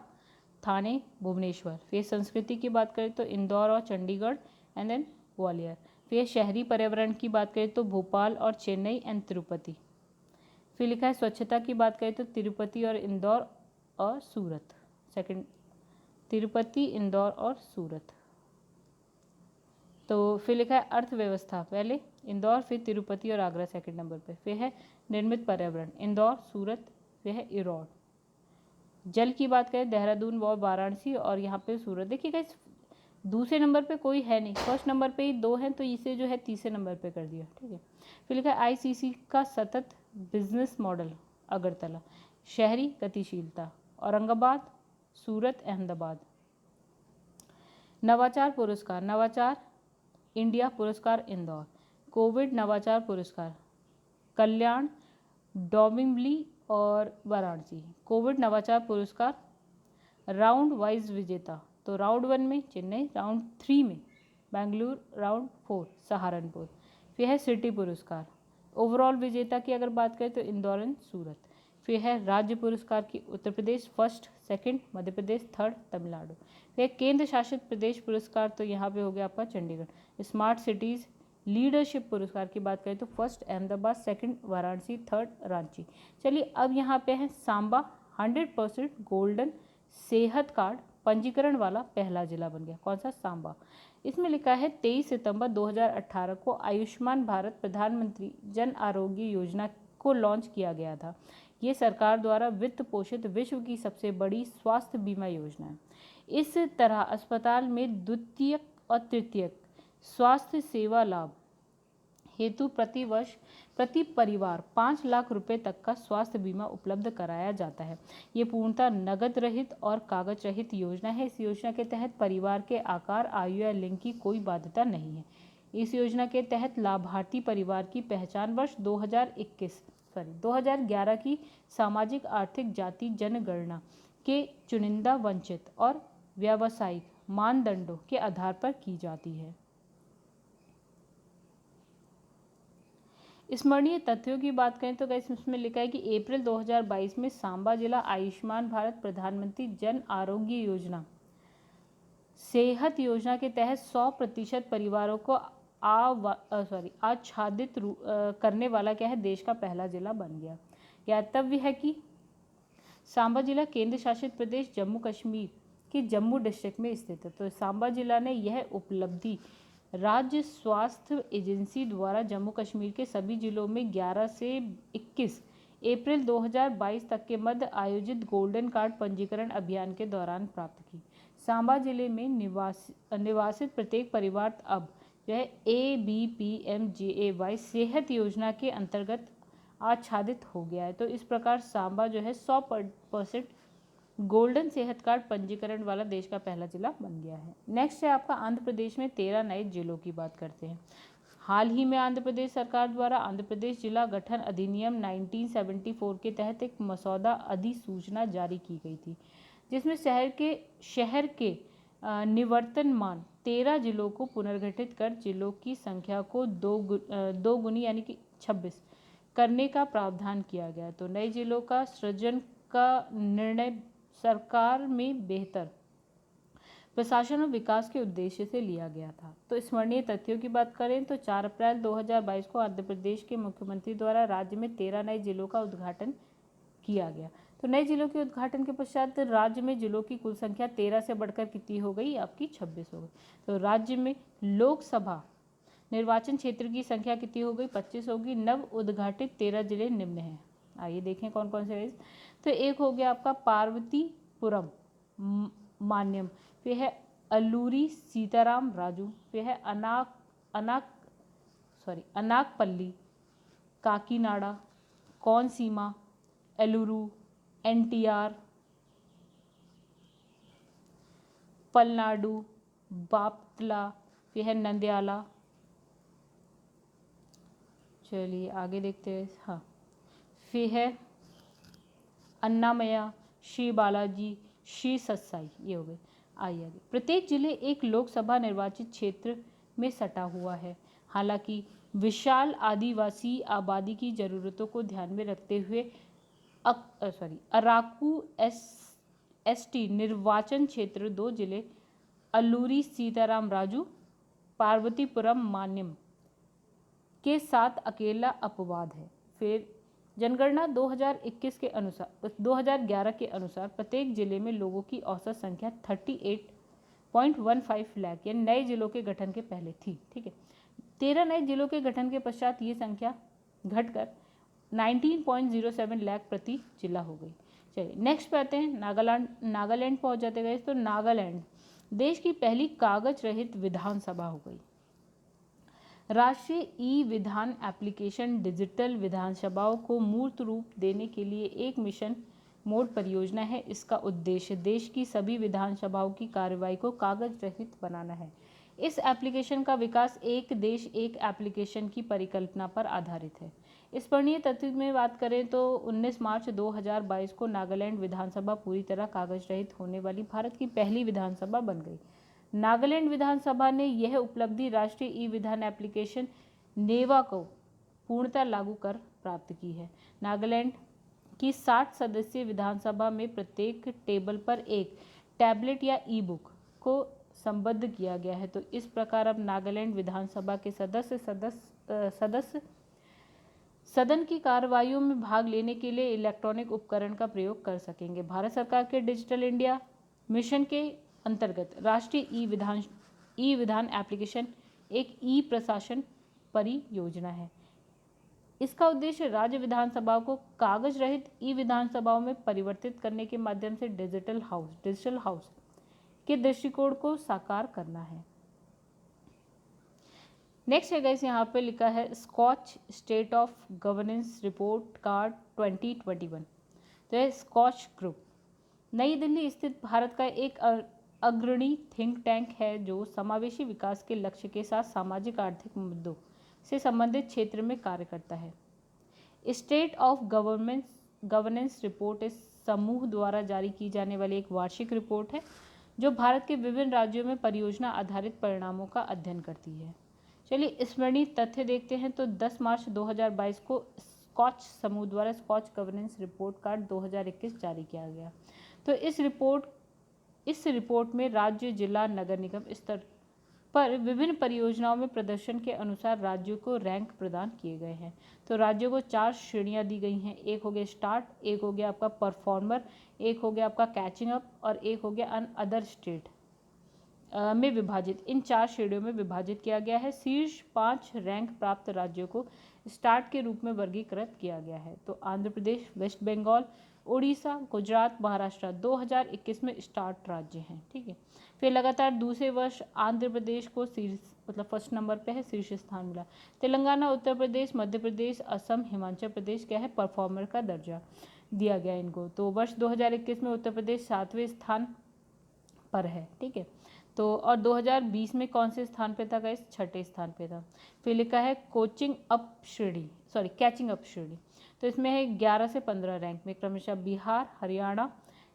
Speaker 1: थाने, भुवनेश्वर। फिर संस्कृति की बात करें तो इंदौर और चंडीगढ़ एंड देन ग्वालियर। फिर शहरी पर्यावरण की बात करें तो भोपाल और चेन्नई एंड तिरुपति। फिर लिखा है स्वच्छता की बात करें तो तिरुपति और इंदौर और सूरत। सेकंड, तिरुपति, इंदौर और सूरत। तो फिर लिखा है अर्थव्यवस्था, पहले इंदौर, फिर तिरुपति और आगरा सेकंड नंबर पे। फिर है निर्मित पर्यावरण, इंदौर, सूरत, फिर है इरौड। जल की बात करें देहरादून व वाराणसी और यहाँ पे सूरत। देखिएगा दूसरे नंबर पे कोई है नहीं, फर्स्ट नंबर पे ही 2 हैं, तो इसे जो है तीसरे नंबर पे कर दिया। ठीक है, फिर लिखा है ICC का सतत बिजनेस मॉडल, अगरतला। शहरी गतिशीलता, औरंगाबाद, सूरत, अहमदाबाद। नवाचार पुरस्कार, नवाचार इंडिया पुरस्कार इंदौर। कोविड नवाचार पुरस्कार कल्याण, डोंबिवली और वाराणसी। कोविड नवाचार पुरस्कार राउंड वाइज विजेता, तो राउंड 1 में चेन्नई, राउंड 3 में बेंगलुरु, राउंड 4 सहारनपुर। फिर है सिटी पुरस्कार, ओवरऑल विजेता की अगर बात करें तो इंदौर एंड सूरत। फिर है राज्य पुरस्कार की Uttar Pradesh first, second Madhya Pradesh, third Tamil Nadu. फिर केंद्र शासित प्रदेश पुरस्कार, तो यहाँ पे हो गया आपका चंडीगढ़। स्मार्ट सिटीज़ लीडरशिप पुरस्कार की बात करें तो first Ahmedabad, second Varanasi, third Ranchi. चलिए अब यहाँ पे है सांबा 100% गोल्डन सेहत कार्ड पंजीकरण वाला पहला जिला बन गया। कौन सा? सांबा। इसमें लिखा है 23 सितंबर 2018 को आयुष्मान भारत प्रधानमंत्री जन आरोग्य योजना को लॉन्च किया गया था। ये सरकार द्वारा वित्त पोषित विश्व की सबसे बड़ी स्वास्थ्य बीमा योजना है। इस तरह अस्पताल में द्वितीयक और तृतीयक स्वास्थ्य सेवा लाभ हेतु प्रतिवर्ष प्रति परिवार 5 लाख रुपए तक का स्वास्थ्य बीमा उपलब्ध कराया जाता है। ये पूर्णतः नगद रहित और कागज रहित योजना है। इस योजना के तहत परिवार के आकार, आयु या लिंग की कोई बाध्यता नहीं है। इस योजना के तहत लाभार्थी परिवार की पहचान वर्ष 2011 की सामाजिक आर्थिक जाति जनगणना के चुनिंदा वंचित और व्यावसायिक मानदंडों के आधार पर की जाती है। स्मरणीय तथ्यों की बात करें तो गाइस इसमें लिखा है कि अप्रैल 2022 में सांबा जिला आयुष्मान भारत प्रधानमंत्री जन आरोग्य योजना सेहत योजना के तहत 100% परिवारों को आच्छादित करने वाला क्या है, देश का पहला जिला बन गया। ज्ञातव्य है कि सांबा जिला केंद्र शासित प्रदेश जम्मू कश्मीर के जम्मू डिस्ट्रिक्ट में स्थित है। तो सांबा जिला ने यह उपलब्धि राज्य स्वास्थ्य एजेंसी द्वारा जम्मू कश्मीर के सभी जिलों में 11 से 21 अप्रैल 2022 तक के मध्य आयोजित गोल्डन कार्ड पंजीकरण अभियान के दौरान प्राप्त की। सांबा जिले में निवासित प्रत्येक परिवार अब जो है ABPMJAY सेहत योजना के अंतर्गत आच्छादित हो गया है। तो इस प्रकार सांबा जो है 100% गोल्डन सेहत कार्ड पंजीकरण वाला देश का पहला जिला बन गया है। नेक्स्ट है आपका आंध्र प्रदेश में 13 नए जिलों की बात करते हैं। हाल ही में आंध्र प्रदेश सरकार द्वारा आंध्र प्रदेश जिला गठन अधिनियम 1974 के तहत एक मसौदा अधिसूचना जारी की गई थी, जिसमें शहर के निवर्तमान 13 जिलों को पुनर्गठित कर जिलों की संख्या को दो गुनी यानी कि 26 करने का प्रावधान किया गया। तो नए जिलों का सृजन का निर्णय सरकार में बेहतर प्रशासन और विकास के उद्देश्य से लिया गया था। तो स्मरणीय तथ्यों की बात करें तो 4 अप्रैल 2022 को आंध्र प्रदेश के मुख्यमंत्री द्वारा राज्य में 13 नए जिलों का उद्घाटन किया गया। तो नए जिलों के उद्घाटन के पश्चात राज्य में जिलों की कुल संख्या 13 से बढ़कर कितनी हो गई, आपकी 26 हो गई। तो राज्य में लोकसभा निर्वाचन क्षेत्र की संख्या कितनी हो गई, 25 होगी। नव उद्घाटित 13 जिले निम्न हैं। आइए देखें कौन कौन से। तो एक हो गया आपका पार्वतीपुरम मान्यम, फिर है अल्लूरी सीताराम राजू, फिर है अनाकपल्ली, काकीनाडा, कोनसीमा, एलुरू, NTR, पलनाडु, बापतला, फिर है नंदयाला। चलिए आगे देखते हैं। हाँ, फिर है अन्नामया, श्री बालाजी, श्री सत्साई, ये हो गए। आइए प्रत्येक जिले एक लोकसभा निर्वाचित क्षेत्र में सटा हुआ है। हालांकि विशाल आदिवासी आबादी की ज़रूरतों को ध्यान में रखते हुए अराकू ST निर्वाचन क्षेत्र 2 जिले अल्लूरी सीताराम राजू, पार्वतीपुरम मान्यम के साथ अकेला अपवाद है। फिर जनगणना 2011 के अनुसार प्रत्येक जिले में लोगों की औसत संख्या 38.15 लाख या नए जिलों के गठन के पहले थी। ठीक है, 13 नए जिलों के गठन के पश्चात ये संख्या घटकर 19.07 लाख प्रति जिला हो गई। चलिए नेक्स्ट पे आते हैं। नागालैंड पहुंच जाते गए। तो नागालैंड देश की पहली कागज रहित विधानसभा हो गई। राष्ट्रीय ई-विधान एप्लीकेशन डिजिटल विधानसभाओं को मूर्त रूप देने के लिए एक मिशन मोड परियोजना है। इसका उद्देश्य देश की सभी विधानसभाओं की कार्रवाई को कागज रहित बनाना है। इस एप्लीकेशन का विकास एक देश एक एप्लीकेशन की परिकल्पना पर आधारित है। स्मरणीय तथ्य में बात करें तो 19 मार्च 2022 को नागालैंड विधानसभा पूरी तरह कागज रहित होने वाली भारत की पहली विधानसभा बन गई। नागालैंड विधानसभा ने यह उपलब्धि राष्ट्रीय ई-विधान एप्लीकेशन नेवा को पूर्णतः लागू कर प्राप्त की है। नागालैंड की 60 सदस्यीय विधानसभा में प्रत्येक टेबल पर एक टैबलेट या ई-बुक को संबद्ध किया गया है। तो इस प्रकार अब नागालैंड विधानसभा के सदस्य सदन की कार्रवाइयों में भाग लेने के लिए इलेक्ट्रॉनिक उपकरण का प्रयोग कर सकेंगे। भारत सरकार के डिजिटल इंडिया मिशन के अंतर्गत राष्ट्रीय ई-विधान एप्लीकेशन एक ई-प्रशासन परियोजना है। इसका उद्देश्य राज्य विधानसभाओं को कागज रहित ई-विधानसभाओं में परिवर्तित करने के माध्यम से डिजिटल हाउस के दृष्टिकोण को साकार करना है। नेक्स्ट है गाइस, यहाँ पे लिखा है SKOCH state of governance report card 2021। तो है स्कॉच ग्रुप, नई दिल्ली स्थित भारत का एक अग्रणी थिंक टैंक है जो समावेशी विकास के लक्ष्य के साथ सामाजिक आर्थिक मुद्दों से संबंधित क्षेत्र में कार्य करता है। स्टेट ऑफ गवर्नेंस रिपोर्ट इस समूह द्वारा जारी की जाने वाली एक वार्षिक रिपोर्ट है जो भारत के विभिन्न राज्यों में परियोजना आधारित परिणामों का अध्ययन करती है। चलिए स्मरणीय तथ्य देखते हैं। तो 10 मार्च 2022 को स्कॉच समूह द्वारा स्कॉच गवर्नेंस रिपोर्ट कार्ड 2021 जारी किया गया। तो इस रिपोर्ट में राज्य, जिला, नगर निगम स्तर पर विभिन्न परियोजनाओं में प्रदर्शन के अनुसार राज्यों को रैंक प्रदान किए गए हैं। तो राज्यों को 4 श्रेणियां दी गई हैं। एक हो गया स्टार्ट, एक हो गया आपका परफॉर्मर, एक हो गया आपका कैचिंग अप और एक हो गया अदर स्टेट में विभाजित। इन 4 श्रेणियों में विभाजित किया गया है। शीर्ष 5 रैंक प्राप्त राज्यों को स्टार्ट के रूप में वर्गीकृत किया गया है। तो आंध्र प्रदेश, वेस्ट बंगाल, उड़ीसा, गुजरात, महाराष्ट्र 2021 में स्टार्ट राज्य हैं। ठीक है। फिर लगातार दूसरे वर्ष आंध्र प्रदेश को फर्स्ट नंबर पे है, शीर्ष स्थान मिला। तेलंगाना, उत्तर प्रदेश, मध्य प्रदेश, असम, हिमाचल प्रदेश क्या है, परफॉर्मर का दर्जा दिया गया इनको। तो वर्ष 2021 में उत्तर प्रदेश 7वें स्थान पर है। ठीक है। तो और 2020 में कौन से स्थान पे था गाइस, 6ठे स्थान पे था। फिर लिखा है कैचिंग अप श्रेणी। तो इसमें है 11 से 15 रैंक में क्रमशः बिहार, हरियाणा,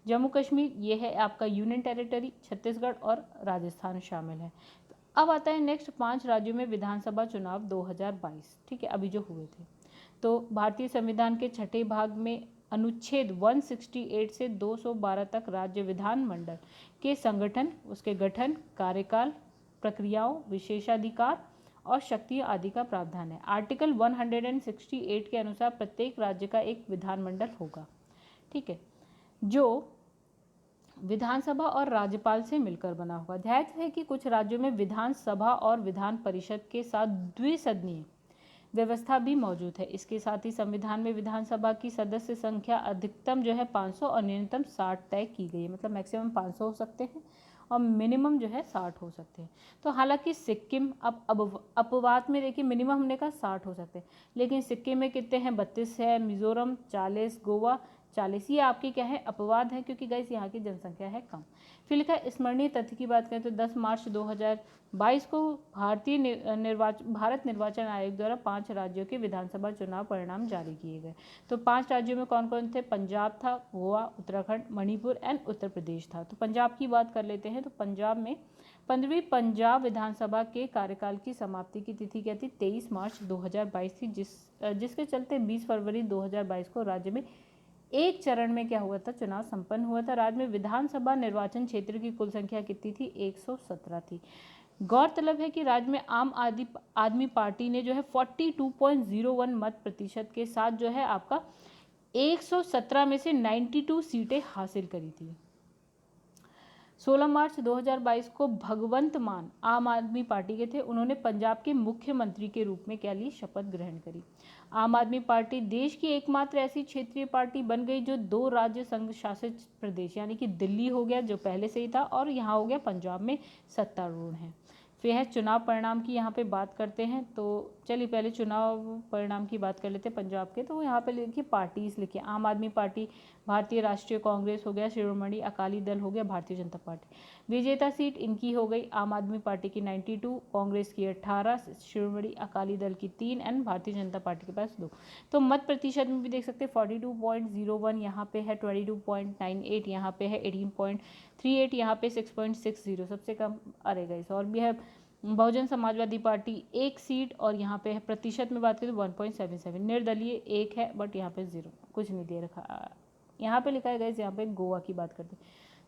Speaker 1: जम्मू कश्मीर, ये है आपका यूनियन टेरिटरी, छत्तीसगढ़ और राजस्थान शामिल है। अब आता है नेक्स्ट 5 राज्यों में विधानसभा चुनाव 2022। ठीक है, अभी जो हुए थे। तो भारतीय संविधान के 6ठे भाग में अनुच्छेद 168 से 212 तक राज्य विधानमंडल के संगठन, उसके गठन, कार्यकाल, प्रक्रियाओं, विशेषाधिकार और शक्तियां आदि का प्रावधान है। आर्टिकल 168 के अनुसार प्रत्येक राज्य का एक विधानमंडल होगा। ठीक है, जो विधानसभा और राज्यपाल से मिलकर बना होगा। ध्यान है कि कुछ राज्यों में विधानसभा और विधान परिषद के साथ द्विसदनीय व्यवस्था भी मौजूद है। इसके साथ ही संविधान में विधानसभा की सदस्य संख्या अधिकतम जो है 500 और न्यूनतम 60 तय की गई है। मतलब मैक्सिमम 500 हो सकते हैं और मिनिमम जो है 60 हो सकते हैं। तो हालांकि सिक्किम अब अपवाद में देखिए मिनिमम हमने कहा 60 हो सकते हैं, लेकिन सिक्किम में कितने हैं, 32 है, मिजोरम 40, गोवा 40, ये आपकी क्या है, अपवाद है, क्योंकि गाइस यहाँ की जनसंख्या है कम। फिर लिखा है स्मरणीय तथ्य की बात करें तो 10 मार्च 2022 को भारत निर्वाचन आयोग द्वारा 5 राज्यों के विधानसभा चुनाव परिणाम जारी किए गए। तो 5 राज्यों में कौन कौन थे, पंजाब था, गोवा, उत्तराखंड, मणिपुर एंड उत्तर प्रदेश था। तो पंजाब की बात कर लेते हैं। तो पंजाब में 15वीं पंजाब विधानसभा के कार्यकाल की समाप्ति की तिथि क्या थी, 23 मार्च 2022 थी, जिसके चलते 20 फरवरी 2022 को राज्य में एक चरण में क्या हुआ था, चुनाव संपन्न हुआ था। राज्य में विधानसभा निर्वाचन क्षेत्र की कुल संख्या कितनी थी, 117 थी। गौरतलब है कि राज्य में आम आदमी पार्टी ने जो है 42.01 मत प्रतिशत के साथ जो है आपका 117 में से 92 सीटें हासिल करी थी। 16 मार्च 2022 को भगवंत मान आम आदमी पार्टी के थे, उन्होंने पंजाब के मुख्यमंत्री के रूप में क्या ली, शपथ ग्रहण करी। आम आदमी पार्टी देश की एकमात्र ऐसी क्षेत्रीय पार्टी बन गई जो 2 राज्य संघ शासित प्रदेश यानी कि दिल्ली हो गया जो पहले से ही था और यहाँ हो गया पंजाब में सत्तारूढ़ है। फिर है चुनाव परिणाम की यहाँ पे बात करते हैं। तो चलिए पहले चुनाव परिणाम की बात कर लेते हैं पंजाब के। तो यहाँ पे लिखिए पार्टीज लिखिए, आम आदमी पार्टी, भारतीय राष्ट्रीय कांग्रेस हो गया, शिरोमणि अकाली दल हो गया, भारतीय जनता पार्टी। विजेता सीट इनकी हो गई आम आदमी पार्टी की 92, कांग्रेस की 18, शिरोमणि अकाली दल की 3 एंड भारतीय जनता पार्टी के पास 2। तो मत प्रतिशत में भी देख सकते हैं 42.01 यहाँ पे है, 22.98 यहाँ पे है, 18.38 यहाँ पे, 6.60 सबसे कम अरे गई और भी है बहुजन समाजवादी पार्टी 1 सीट और यहाँ पे है प्रतिशत में बात करें तो 1.77, निर्दलीय 1 है बट यहाँ पे 0 कुछ नहीं दे रखा। यहाँ पे लिखा है गाइस, यहाँ पे गोवा की बात करते हैं।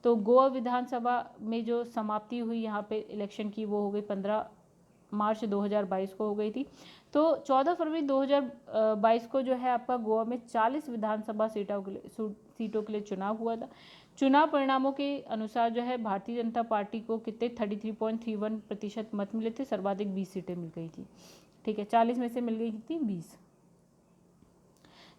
Speaker 1: तो गोवा विधानसभा में जो समाप्ति हुई यहाँ पे इलेक्शन की वो हो गई 15 मार्च 2022 को हो गई थी। तो 14 फरवरी 2022 को जो है आपका गोवा में 40 विधानसभा सीटों के लिए चुनाव हुआ था। चुनाव परिणामों के अनुसार जो है भारतीय जनता पार्टी को कितने 33.31% मत मिले थे, सर्वाधिक 20 सीटें मिल गई थी। ठीक है, 40 में से मिल गई थी 20।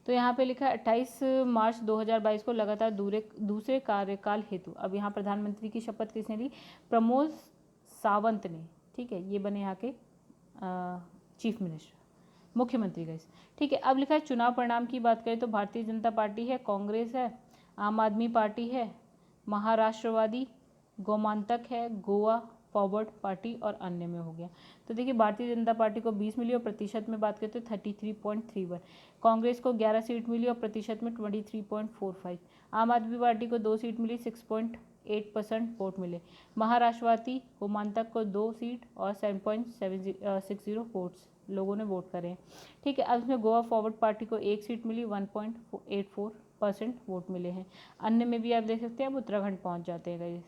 Speaker 1: तो यहाँ पे लिखा है 28 मार्च 2022 को लगातार दूसरे कार्यकाल हेतु, अब यहाँ प्रधानमंत्री की शपथ किसने ली, प्रमोद सावंत ने। ठीक है, ये बने यहाँ के चीफ मिनिस्टर, मुख्यमंत्री गाइस। ठीक है, अब लिखा है चुनाव परिणाम की बात करें तो भारतीय जनता पार्टी है, कांग्रेस है, आम आदमी पार्टी है, महाराष्ट्रवादी, गोमांतक है, गोवा फॉरवर्ड पार्टी और अन्य में हो गया। तो देखिए भारतीय जनता पार्टी को 20 मिली और प्रतिशत में बात करते तो 33.31, कांग्रेस को 11 सीट मिली और प्रतिशत में 23.45, आम आदमी पार्टी को 2 सीट मिली 6.8% वोट मिले, महाराष्ट्रवादी गोमांतक को 2 सीट और 7.60 वोट्स लोगों ने वोट करे हैं। ठीक है, अब इसमें गोवा फॉरवर्ड पार्टी को 1 सीट मिली, 1.84% वोट मिले हैं। अन्य में भी आप देख सकते हैं अब उत्तराखंड पहुंच जाते हैं गाइस।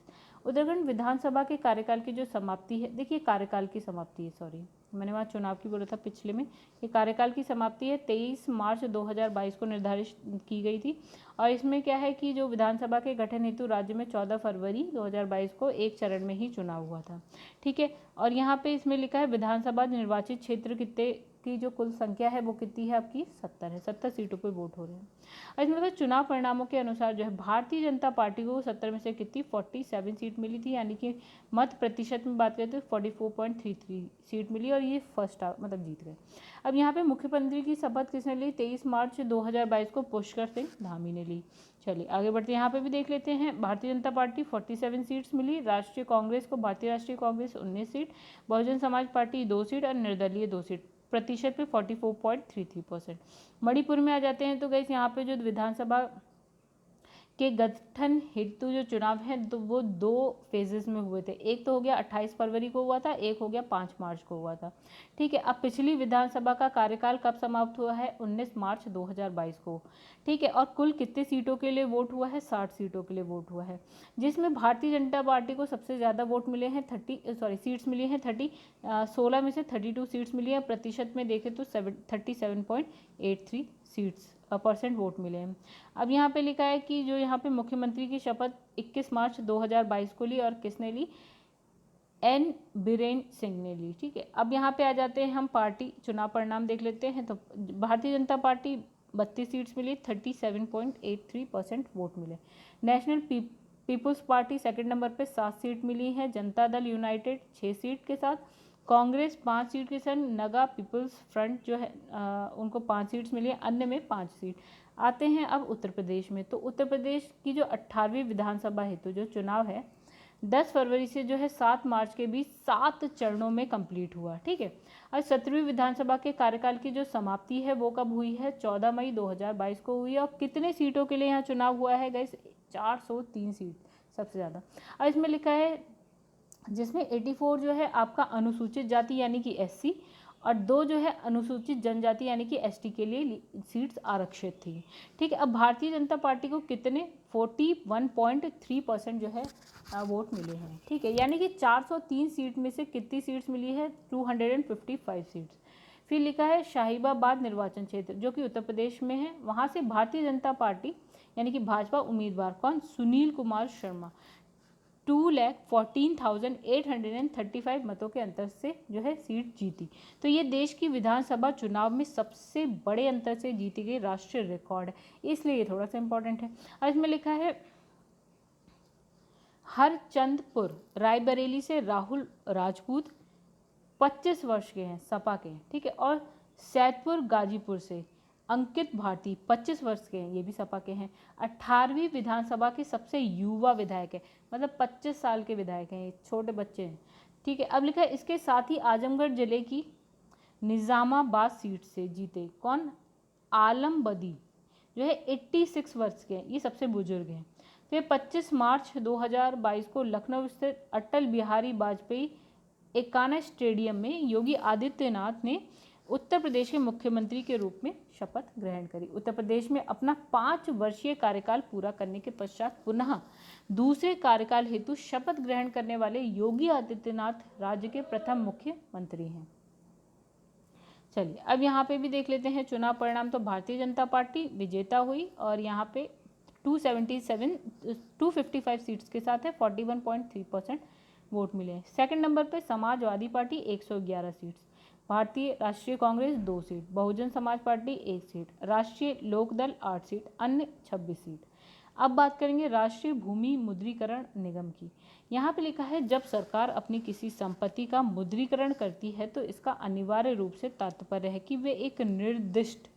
Speaker 1: उत्तराखंड विधानसभा के कार्यकाल की जो समाप्ति है, देखिए कार्यकाल की समाप्ति है, सॉरी मैंने वहाँ चुनाव की बोला था पिछले में, ये कार्यकाल की समाप्ति है 23 मार्च 2022 को निर्धारित की गई थी। और इसमें क्या है कि जो विधानसभा के गठन हेतु राज्य में 14 फरवरी 2022 को एक चरण में ही चुनाव हुआ था। ठीक है, और यहाँ पे इसमें लिखा है विधानसभा निर्वाचित क्षेत्र कितने की जो कुल संख्या है वो कितनी है आपकी 70 है, 70 सीटों पे वोट हो रहे हैं। और इसमें मतलब चुनाव परिणामों के अनुसार जो है भारतीय जनता पार्टी को 70 में से कितनी 47 सीट मिली थी, यानी कि मत प्रतिशत में बात करें तो 44.33 सीट मिली और ये फर्स्ट मतलब जीत गए। अब यहाँ पे मुख्यमंत्री की शपथ किसने ली, 23 मार्च 2022 को पुष्कर सिंह धामी ने ली। चलिए आगे बढ़ते हैं, यहाँ पे भी देख लेते हैं। भारतीय जनता पार्टी 47 सीट्स मिली, राष्ट्रीय कांग्रेस को भारतीय राष्ट्रीय Congress 19 seat, Bahujan Samaj party 2 seat और निर्दलीय 2 सीट, प्रतिशत पे 44.33%। मणिपुर में आ जाते हैं तो गाइस यहाँ पे जो विधानसभा के गठन हेतु जो चुनाव है तो वो 2 फेजेस में हुए थे, एक तो हो गया 28 फरवरी को हुआ था, एक हो गया 5 मार्च को हुआ था। ठीक है, अब पिछली विधानसभा का कार्यकाल कब समाप्त हुआ है, 19 मार्च 2022 को। ठीक है, और कुल कितने सीटों के लिए वोट हुआ है, 60 सीटों के लिए वोट हुआ है, जिसमें भारतीय जनता पार्टी को सबसे ज़्यादा वोट मिले हैं सीट्स मिली हैं 16 में से 32 सीट्स मिली हैं, प्रतिशत में देखें तो 37.83 सीट्स % वोट मिले हैं। अब यहाँ पे लिखा है कि जो यहाँ पे मुख्यमंत्री की शपथ 21 मार्च 2022 को ली और किसने ली, एन बीरेन सिंह ने ली। ठीक है, अब यहाँ पे आ जाते हैं हम पार्टी चुनाव परिणाम देख लेते हैं। तो भारतीय जनता पार्टी 32 सीट्स मिली, 37.83% वोट मिले। National people's party second number पे 7 सीट मिली है, जनता दल यूनाइटेड 6 सीट के साथ, कांग्रेस 5 सीट के साथ, नगा पीपल्स फ्रंट जो है उनको 5 सीट्स मिली है, अन्य में 5 सीट। आते हैं अब उत्तर प्रदेश में, तो उत्तर प्रदेश की जो 18वीं विधानसभा हेतु जो चुनाव है 10 फरवरी से जो है 7 मार्च के बीच 7 चरणों में कंप्लीट हुआ। ठीक है, और 17वीं विधानसभा के कार्यकाल की जो समाप्ति है वो कब हुई है, 14 मई 2022 को हुई है। और कितने सीटों के लिए यहाँ चुनाव हुआ है गाइस, 403 सीट, सबसे ज़्यादा। और इसमें लिखा है जिसमें 84 जो है आपका अनुसूचित जाति यानी कि SC और 2 जो है अनुसूचित जनजाति यानी कि ST के लिए सीट्स आरक्षित थी। ठीक है, अब भारतीय जनता पार्टी को कितने 41.3% जो है वोट मिले हैं। ठीक है, यानी कि 403 सीट में से कितनी सीट्स मिली है, 255 सीट्स। फिर लिखा है शाहीबाबाद निर्वाचन क्षेत्र जो कि उत्तर प्रदेश में है, वहाँ से भारतीय जनता पार्टी यानी कि भाजपा उम्मीदवार कौन, सुनील कुमार शर्मा 2,14,835 मतों के अंतर से जो है सीट जीती। तो ये देश की विधानसभा चुनाव में सबसे बड़े अंतर से जीती गई राष्ट्रीय रिकॉर्ड है, इसलिए ये थोड़ा सा इंपॉर्टेंट है। और इसमें लिखा है हरचंदपुर रायबरेली से राहुल राजपूत 25 वर्ष के हैं, सपा के हैं। ठीक है, और सैदपुर गाजीपुर से अंकित भारती 25 वर्ष के हैं, ये भी सपा के हैं। 18वीं विधानसभा के सबसे युवा विधायक है, मतलब 25 साल के विधायक हैं, छोटे बच्चे हैं। ठीक है, अब लिखा है इसके साथ ही आजमगढ़ जिले की निज़ामाबाद सीट से जीते कौन, आलम बदी जो है 86 वर्ष के हैं, ये सबसे बुजुर्ग हैं। फिर 25 मार्च 2022 को लखनऊ स्थित अटल बिहारी वाजपेयी एकाना स्टेडियम में योगी आदित्यनाथ ने उत्तर प्रदेश के मुख्यमंत्री के रूप में शपथ ग्रहण करी। उत्तर प्रदेश में अपना 5 वर्षीय कार्यकाल पूरा करने के पश्चात पुनः दूसरे कार्यकाल हेतु शपथ ग्रहण करने वाले योगी आदित्यनाथ राज्य के प्रथम मुख्यमंत्री हैं। चलिए अब यहाँ पे भी देख लेते हैं चुनाव परिणाम। तो भारतीय जनता पार्टी विजेता हुई और यहाँ पे 255 सीट्स के साथ है, 41.3% वोट मिले हैं। सेकंड नंबर पे समाजवादी पार्टी 111 सीट्स, भारतीय राष्ट्रीय Congress 2 seat, Bahujan Samaj party 1 seat, राष्ट्रीय लोकदल 8 सीट, अन्य 26 सीट। अब बात करेंगे राष्ट्रीय भूमि मुद्रीकरण निगम की। यहाँ पे लिखा है जब सरकार अपनी किसी संपत्ति का मुद्रीकरण करती है तो इसका अनिवार्य रूप से तात्पर्य है कि वे एक निर्दिष्ट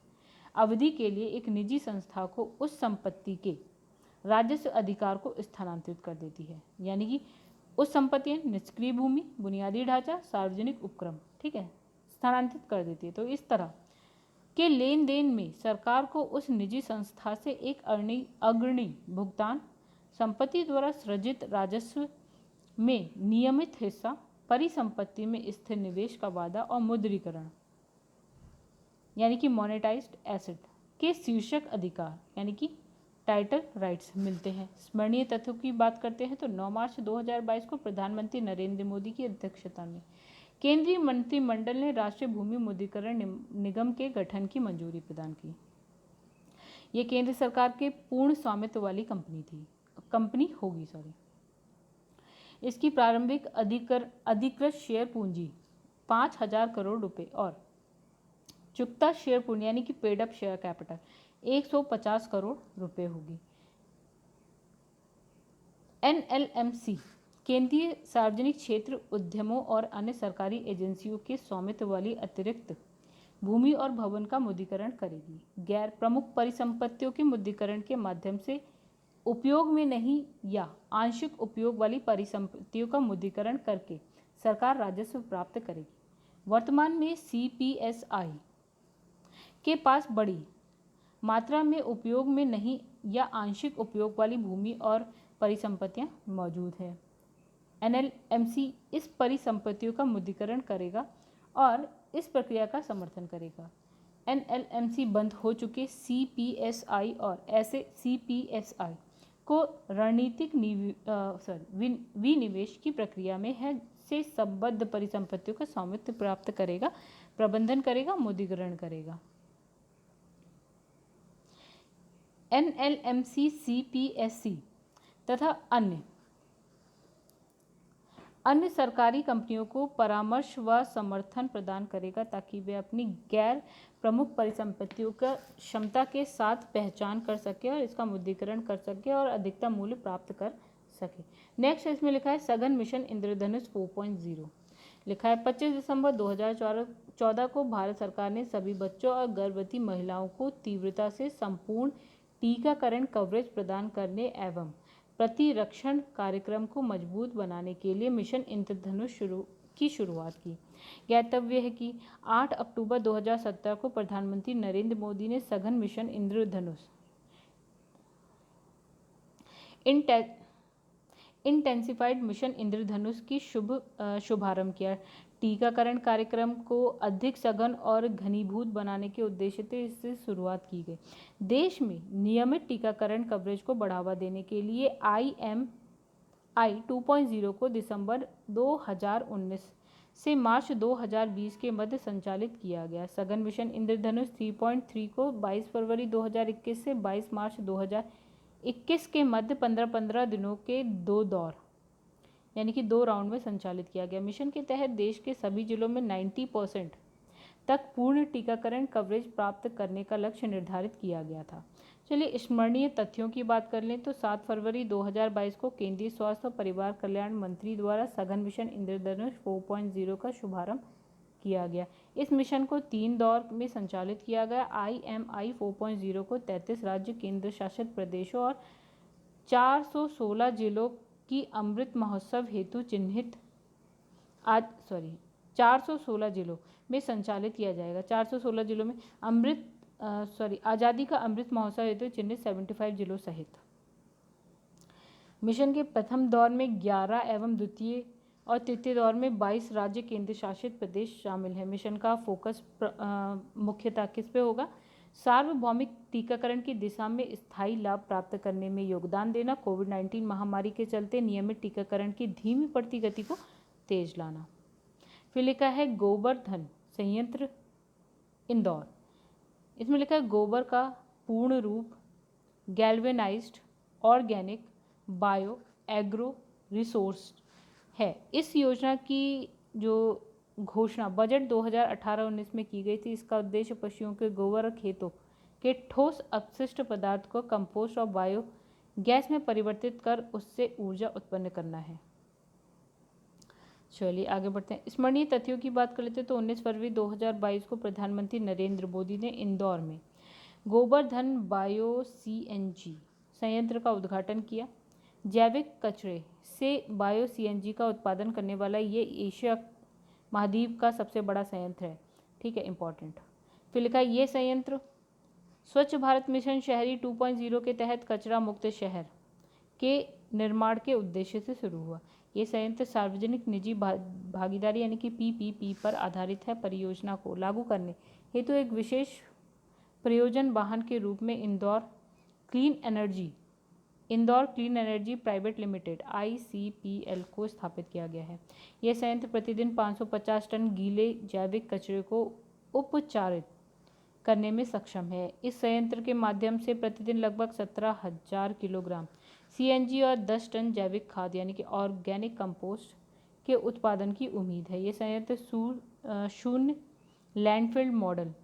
Speaker 1: अवधि के लिए एक निजी संस्था को उस संपत्ति के राजस्व अधिकार को स्थानांतरित कर देती है। यानी कि उस संपत्ति निष्क्रिय भूमि, बुनियादी ढांचा, सार्वजनिक उपक्रम, ठीक है, स्थानांतरित कर देती है। तो इस तरह के लेन देन में सरकार को उस निजी संस्था से एक अग्रणी भुगतान, संपत्ति द्वारा सृजित राजस्व में नियमित हिस्सा, परिसंपत्ति में स्थिर निवेश का वादा और मुद्रीकरण यानी कि मोनेटाइज्ड एसेट के शीर्षक अधिकार यानी कि टाइटल राइट्स मिलते हैं। स्मरणीय तथ्यों की बात करते हैं तो 9 मार्च 2022 को प्रधानमंत्री नरेंद्र मोदी की अध्यक्षता में केंद्रीय मंत्रिमंडल ने राष्ट्रीय भूमि मुद्रीकरण निगम के गठन की मंजूरी प्रदान की। ये केंद्र सरकार के पूर्ण स्वामित्व वाली कंपनी होगी। इसकी प्रारंभिक अधिकृत शेयर पूंजी 5,000 करोड़ रुपए और चुकता शेयर पूंजी यानी कि paid up share capital 150 crore रुपए होगी। NLMC केंद्रीय सार्वजनिक क्षेत्र उद्यमों और अन्य सरकारी एजेंसियों के स्वामित्व वाली अतिरिक्त भूमि और भवन का मुद्रीकरण करेगी। गैर प्रमुख परिसंपत्तियों के मुद्रीकरण के माध्यम से उपयोग में नहीं या आंशिक उपयोग वाली परिसंपत्तियों का मुद्रीकरण करके सरकार राजस्व प्राप्त करेगी। वर्तमान में CPSI के पास बड़ी मात्रा में उपयोग में नहीं या आंशिक उपयोग वाली भूमि और परिसंपत्तियां मौजूद हैं। NLMC इस परिसंपत्तियों का मुद्रीकरण करेगा और इस प्रक्रिया का समर्थन करेगा। NLMC बंद हो चुके CPSI और ऐसे CPSI को रणनीतिक विनिवेश की प्रक्रिया में है से संबद्ध परिसंपत्तियों का स्वामित्व प्राप्त करेगा, प्रबंधन करेगा, मुद्रीकरण करेगा। NLMC CPSC तथा अन्य सरकारी कंपनियों को परामर्श व समर्थन प्रदान करेगा ताकि वे अपनी गैर प्रमुख परिसंपत्तियों का क्षमता के साथ पहचान कर सके और इसका मुद्रीकरण कर सके और अधिकतम मूल्य प्राप्त कर सके। नेक्स्ट इसमें लिखा है सघन मिशन इंद्रधनुष 4.0। लिखा है 25 दिसंबर 2014 को भारत सरकार ने सभी बच्चों और गर्भवती महिलाओं को तीव्रता से संपूर्ण टीकाकरण कवरेज प्रदान करने एवं प्रतिरक्षण कार्यक्रम को मजबूत बनाने के लिए मिशन इंद्रधनुष की शुरुआत की। ज्ञातव्य है कि 8 अक्टूबर 2017 को प्रधानमंत्री नरेंद्र मोदी ने सघन मिशन इंद्रधनुष इंटेंसिफाइड मिशन इंद्रधनुष की शुभारंभ किया। टीकाकरण कार्यक्रम को अधिक सघन और घनीभूत बनाने के उद्देश्य से इससे शुरुआत की गई। देश में नियमित टीकाकरण कवरेज को बढ़ावा देने के लिए IMI 2.0 को दिसंबर 2019 से मार्च 2020 के मध्य संचालित किया गया। सघन मिशन इंद्रधनुष 3.3 को 22 फरवरी 2021 से 22 मार्च 2021 के मध्य 15-15 दिनों के 2 दौर यानी कि 2 राउंड में संचालित किया गया। मिशन के तहत देश के सभी जिलों में 90% तक पूर्ण टीकाकरण कवरेज प्राप्त करने का लक्ष्य निर्धारित किया गया था। चलिए स्मरणीय तथ्यों की बात कर लें तो 7 फरवरी 2022 को केंद्रीय स्वास्थ्य और परिवार कल्याण मंत्री द्वारा सघन मिशन इंद्रधनुष 4.0 का शुभारंभ किया गया। इस मिशन को 3 दौर में संचालित किया गया। IMI 4.0 को 33 राज्य केंद्र शासित प्रदेशों और 416 जिलों की अमृत महोत्सव हेतु चिन्हित 416 जिलों में संचालित किया जाएगा। 416 जिलों में आज़ादी का अमृत महोत्सव हेतु चिन्हित 75 जिलों सहित। मिशन के प्रथम दौर में 11 एवं द्वितीय और तृतीय दौर में 22 राज्य केंद्र शासित प्रदेश शामिल है। मिशन का फोकस मुख्यतः किस पे होगा? सार्वभौमिक टीकाकरण की दिशा में स्थायी लाभ प्राप्त करने में योगदान देना, कोविड-19 महामारी के चलते नियमित टीकाकरण की धीमी पड़ती गति को तेज लाना। फिर लिखा है गोवर्धन संयंत्र इंदौर। इसमें लिखा है गोबर का पूर्ण रूप galvanised organic bio agro resource है। इस योजना की जो घोषणा बजट 2018-19 में की गई थी। इसका उद्देश्य पशुओं के गोबर और खेतों के ठोस अपशिष्ट पदार्थ को कंपोस्ट और बायो गैस में परिवर्तित कर उससे ऊर्जा उत्पन्न करना है। चलिए आगे बढ़ते हैं। स्मरणीय तथ्यों की बात कर लेते हैं तो 19 फरवरी 2022 को प्रधानमंत्री नरेंद्र मोदी ने इंदौर में गोवर्धन बायो सीएनजी संयंत्र का उद्घाटन किया। जैविक कचरे से बायो सीएनजी का उत्पादन करने वाला ये एशिया महाद्वीप का सबसे बड़ा संयंत्र है। ठीक है, इंपॉर्टेंट। फिर लिखा ये संयंत्र स्वच्छ भारत मिशन शहरी 2.0 के तहत कचरा मुक्त शहर के निर्माण के उद्देश्य से शुरू हुआ। ये संयंत्र सार्वजनिक निजी भागीदारी यानी कि पीपीपी पर आधारित है। परियोजना को लागू करने हेतु एक विशेष प्रयोजन वाहन के रूप में Indore clean energy private limited ICPL को स्थापित किया गया है। यह संयंत्र प्रतिदिन 550 टन गीले जैविक कचरे को उपचारित करने में सक्षम है। इस संयंत्र के माध्यम से प्रतिदिन लगभग 17,000 किलोग्राम CNG और 10 टन जैविक खाद यानी कि ऑर्गेनिक कंपोस्ट के उत्पादन की उम्मीद है। ये संयंत्र शून्य लैंडफिल मॉडल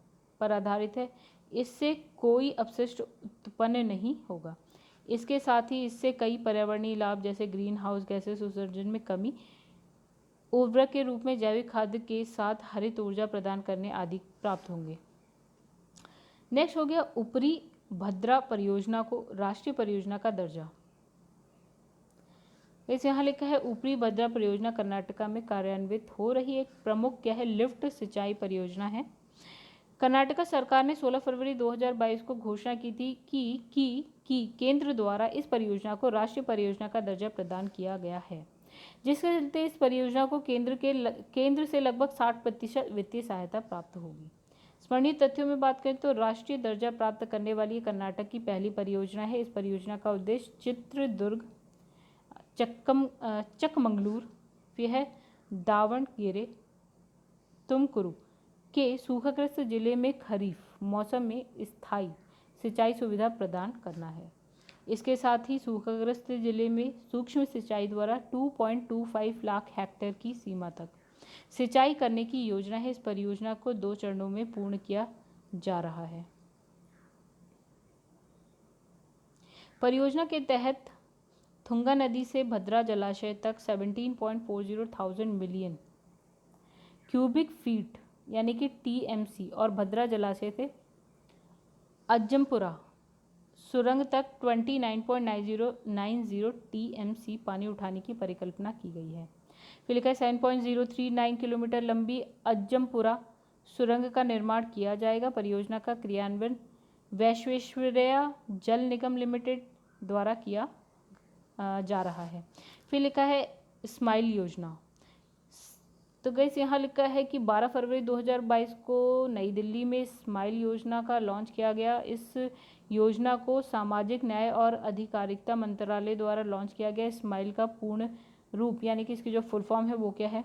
Speaker 1: पर आधारित है। इससे कोई अपशिष्ट उत्पन्न नहीं होगा। इसके साथ ही इससे कई पर्यावरणीय लाभ जैसे ग्रीन हाउस गैसेस उत्सर्जन में कमी, उर्वरक के रूप में जैविक खाद के साथ हरित ऊर्जा प्रदान करने आदि प्राप्त होंगे। नेक्स्ट हो गया ऊपरी भद्रा परियोजना को राष्ट्रीय परियोजना का दर्जा। वैसे यहाँ लिखा है ऊपरी भद्रा परियोजना कर्नाटका में कार्यान्वित हो रही एक प्रमुख क्या है लिफ्ट सिंचाई परियोजना है। कर्नाटक सरकार ने 16 फरवरी 2022 को घोषणा की थी कि केंद्र द्वारा इस परियोजना को राष्ट्रीय परियोजना का दर्जा प्रदान किया गया है, जिसके चलते इस परियोजना को केंद्र से लगभग 60% वित्तीय सहायता प्राप्त होगी। स्मरणीय तथ्यों में बात करें तो राष्ट्रीय दर्जा प्राप्त करने वाली कर्नाटक की पहली परियोजना है। इस परियोजना का उद्देश्य चित्रदुर्ग, चकमंगलूर, फिर दावणगेरे, तुमकुरू के सूखाग्रस्त जिले में खरीफ मौसम में स्थायी सिंचाई सुविधा प्रदान करना है। इसके साथ ही सूखाग्रस्त जिले में सूक्ष्म सिंचाई द्वारा 2.25 लाख हेक्टेयर की सीमा तक सिंचाई करने की योजना है। इस परियोजना को 2 चरणों में पूर्ण किया जा रहा है। परियोजना के तहत तुंगा नदी से भद्रा जलाशय तक 17.40 मिलियन क्यूबिक फीट यानी कि TMC और भद्रा जलाशय से अज्जमपुरा सुरंग तक 29.90 TMC पानी उठाने की परिकल्पना की गई है। फिर लिखा है 7.039 किलोमीटर लंबी अज्जमपुरा सुरंग का निर्माण किया जाएगा। परियोजना का क्रियान्वयन वैश्वेश्वरैया जल निगम लिमिटेड द्वारा किया जा रहा है। फिर लिखा है स्माइल योजना। तो गैस यहाँ लिखा है कि 12 फरवरी 2022 को नई दिल्ली में स्माइल योजना का लॉन्च किया गया। इस योजना को सामाजिक न्याय और अधिकारिता मंत्रालय द्वारा लॉन्च किया गया। स्माइल का पूर्ण रूप यानी कि इसकी जो फुल फॉर्म है वो क्या है?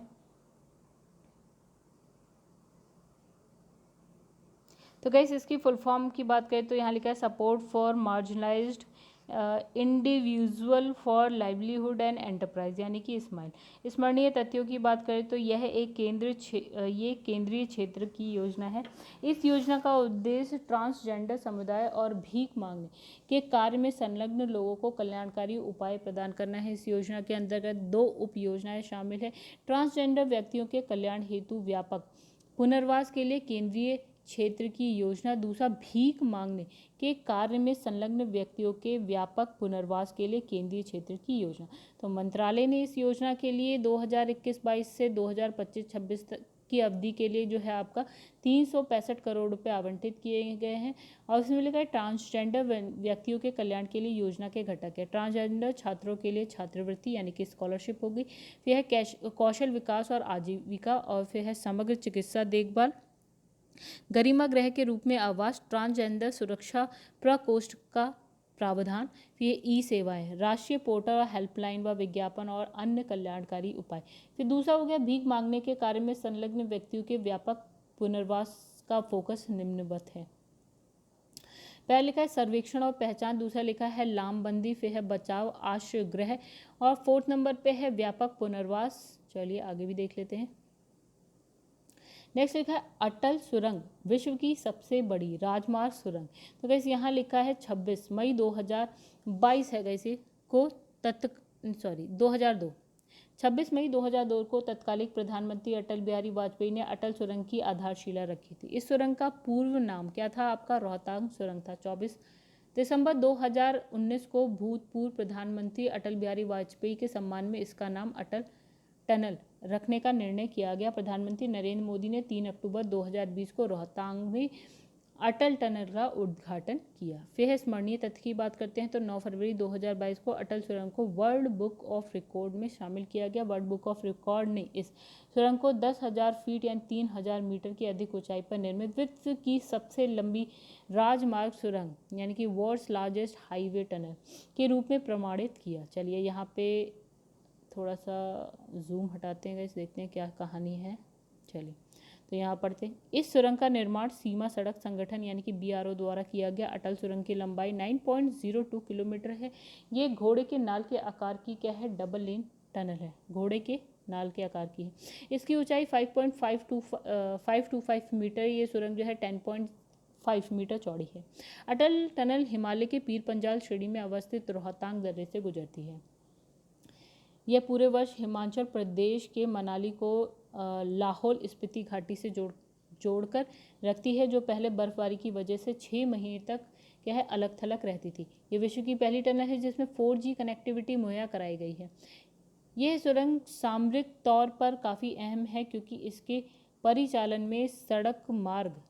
Speaker 1: तो गैस इसकी फुल फॉर्म की बात करें तो यहाँ लिखा है support for marginalised individual for livelihood and enterprise यानी कि स्माइल। स्मरणीय तथ्यों की बात करें तो यह एक केंद्रीय क्षेत्र की योजना है। इस योजना का उद्देश्य ट्रांसजेंडर समुदाय और भीख मांगने के कार्य में संलग्न लोगों को कल्याणकारी उपाय प्रदान करना है। इस योजना के अंतर्गत 2 उप योजनाएं शामिल है। ट्रांसजेंडर व्यक्तियों के कल्याण हेतु व्यापक पुनर्वास के लिए केंद्रीय क्षेत्र की योजना, दूसरा भीख मांगने के कार्य में संलग्न व्यक्तियों के व्यापक पुनर्वास के लिए केंद्रीय क्षेत्र की योजना। तो मंत्रालय ने इस योजना के लिए 2021-22 से 2025-26 तक की अवधि के लिए जो है आपका 365 करोड़ रुपए आवंटित किए गए हैं। और उसमें लिखा है ट्रांसजेंडर व्यक्तियों के कल्याण के लिए योजना के घटक है। ट्रांसजेंडर छात्रों के लिए छात्रवृत्ति यानी कि स्कॉलरशिप होगी, फिर है कौशल विकास और आजीविका, और फिर है समग्र चिकित्सा देखभाल, गरिमा गृह के रूप में आवास, ट्रांसजेंडर सुरक्षा प्रकोष्ठ का प्रावधान, फिर ई सेवाएं, राष्ट्रीय पोर्टल और हेल्पलाइन व विज्ञापन और अन्य कल्याणकारी उपाय। फिर दूसरा हो गया भीख मांगने के कार्य में संलग्न व्यक्तियों के व्यापक पुनर्वास का फोकस निम्नवत है। पहला लिखा है सर्वेक्षण और पहचान, दूसरा लिखा है लामबंदी, फिर है बचाव आश्रय गृह, और 4 नंबर पे है व्यापक पुनर्वास। चलिए आगे भी देख लेते हैं। नेक्स्ट लिखा है अटल सुरंग विश्व की सबसे बड़ी राजमार्ग सुरंग। तो गैस यहाँ लिखा है 26 मई 2022 है गैस को 2002 26 मई 2002 को तत्कालिक प्रधानमंत्री अटल बिहारी वाजपेयी ने अटल सुरंग की आधारशिला रखी थी। इस सुरंग का पूर्व नाम क्या था आपका? रोहतांग सुरंग था। 24 दिसंबर 2019 को भूतपूर्व प्रधानमंत्री अटल बिहारी वाजपेयी के सम्मान में इसका नाम अटल टनल रखने का निर्णय किया गया। प्रधानमंत्री नरेंद्र मोदी ने 3 अक्टूबर 2020 को रोहतांग में अटल टनल का उद्घाटन किया। फिर है स्मरणीय तथ्य की बात करते हैं तो 9 फरवरी 2022 को अटल सुरंग को वर्ल्ड बुक ऑफ रिकॉर्ड में शामिल किया गया। वर्ल्ड बुक ऑफ रिकॉर्ड ने इस सुरंग को 10,000 फीट यानी 3,000 मीटर की अधिक ऊंचाई पर निर्मित विश्व की सबसे लंबी राजमार्ग सुरंग यानी कि वर्ल्ड्स लार्जेस्ट हाईवे टनल के रूप में प्रमाणित किया। चलिए यहाँ पे थोड़ा सा जूम हटाते हैं, देखते हैं क्या कहानी है। चलिए तो यहाँ पढ़ते हैं। इस सुरंग का निर्माण सीमा सड़क संगठन यानी कि BRO द्वारा किया गया। अटल सुरंग की लंबाई 9.02 किलोमीटर है। ये घोड़े के नाल के आकार की क्या है? डबल लेन टनल है, घोड़े के नाल के आकार की है। इसकी ऊंचाई 5.525 मीटर। ये सुरंग जो है 10.5 मीटर चौड़ी है। अटल टनल हिमालय के पीर पंजाल श्रेणी में अवस्थित रोहतांग दर्रे से गुजरती है। यह पूरे वर्ष हिमाचल प्रदेश के मनाली को लाहौल स्पीति घाटी से जोड़कर रखती है, जो पहले बर्फबारी की वजह से 6 महीने तक क्या है अलग थलग रहती थी। ये विश्व की पहली टनल है जिसमें 4G कनेक्टिविटी मुहैया कराई गई है। यह सुरंग सामरिक तौर पर काफ़ी अहम है क्योंकि इसके परिचालन में सड़क मार्ग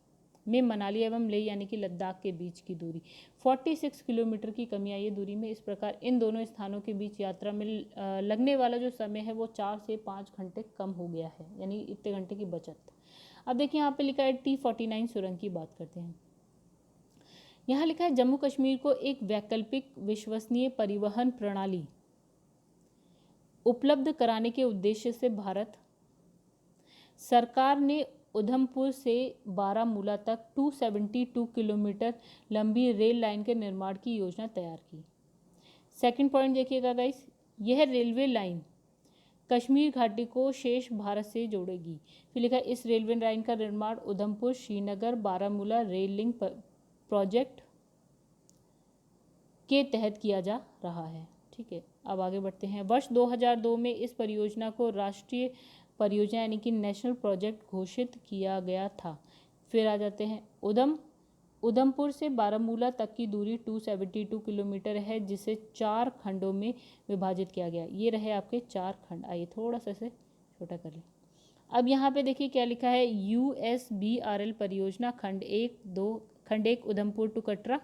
Speaker 1: में मनाली एवं लेह यानी कि लद्दाख के बीच की दूरी 46 किलोमीटर की कमी आई है दूरी में। इस प्रकार इन दोनों स्थानों के बीच यात्रा में लगने वाला जो समय है वो 4 से 5 घंटे कम हो गया है, यानी इतने घंटे की बचत। अब देखिए यहाँ पे लिखा है T49 सुरंग की बात करते हैं। यहाँ लिखा है जम्मू कश्मीर को एक वैकल्पिक विश्वसनीय परिवहन प्रणाली उपलब्ध कराने के उद्देश्य से भारत सरकार ने उधमपुर से बारामूला तक 272 किलोमीटर लंबी रेल लाइन के निर्माण की योजना तैयार की। सेकंड पॉइंट देखिएगा गाइस, यह रेलवे लाइन कश्मीर घाटी को शेष भारत से जोड़ेगी। फिर लिखा है इस रेलवे लाइन का निर्माण Udhampur Srinagar Baramulla rail link project के तहत किया जा रहा है। ठीक है, अब आगे बढ़ते हैं। वर्ष 2002 में इस परियोजना को राष्ट्रीय परियोजना यानी कि नेशनल प्रोजेक्ट घोषित किया गया था। फिर आ जाते हैं उधमपुर से बारामूला तक की दूरी 272 किलोमीटर है जिसे 4 खंडों में विभाजित किया गया। ये रहे आपके 4 खंड। आइए थोड़ा सा इसे छोटा कर लें। अब यहाँ पे देखिए क्या लिखा है, USBRL परियोजना खंड 1 उधमपुर टू कटरा,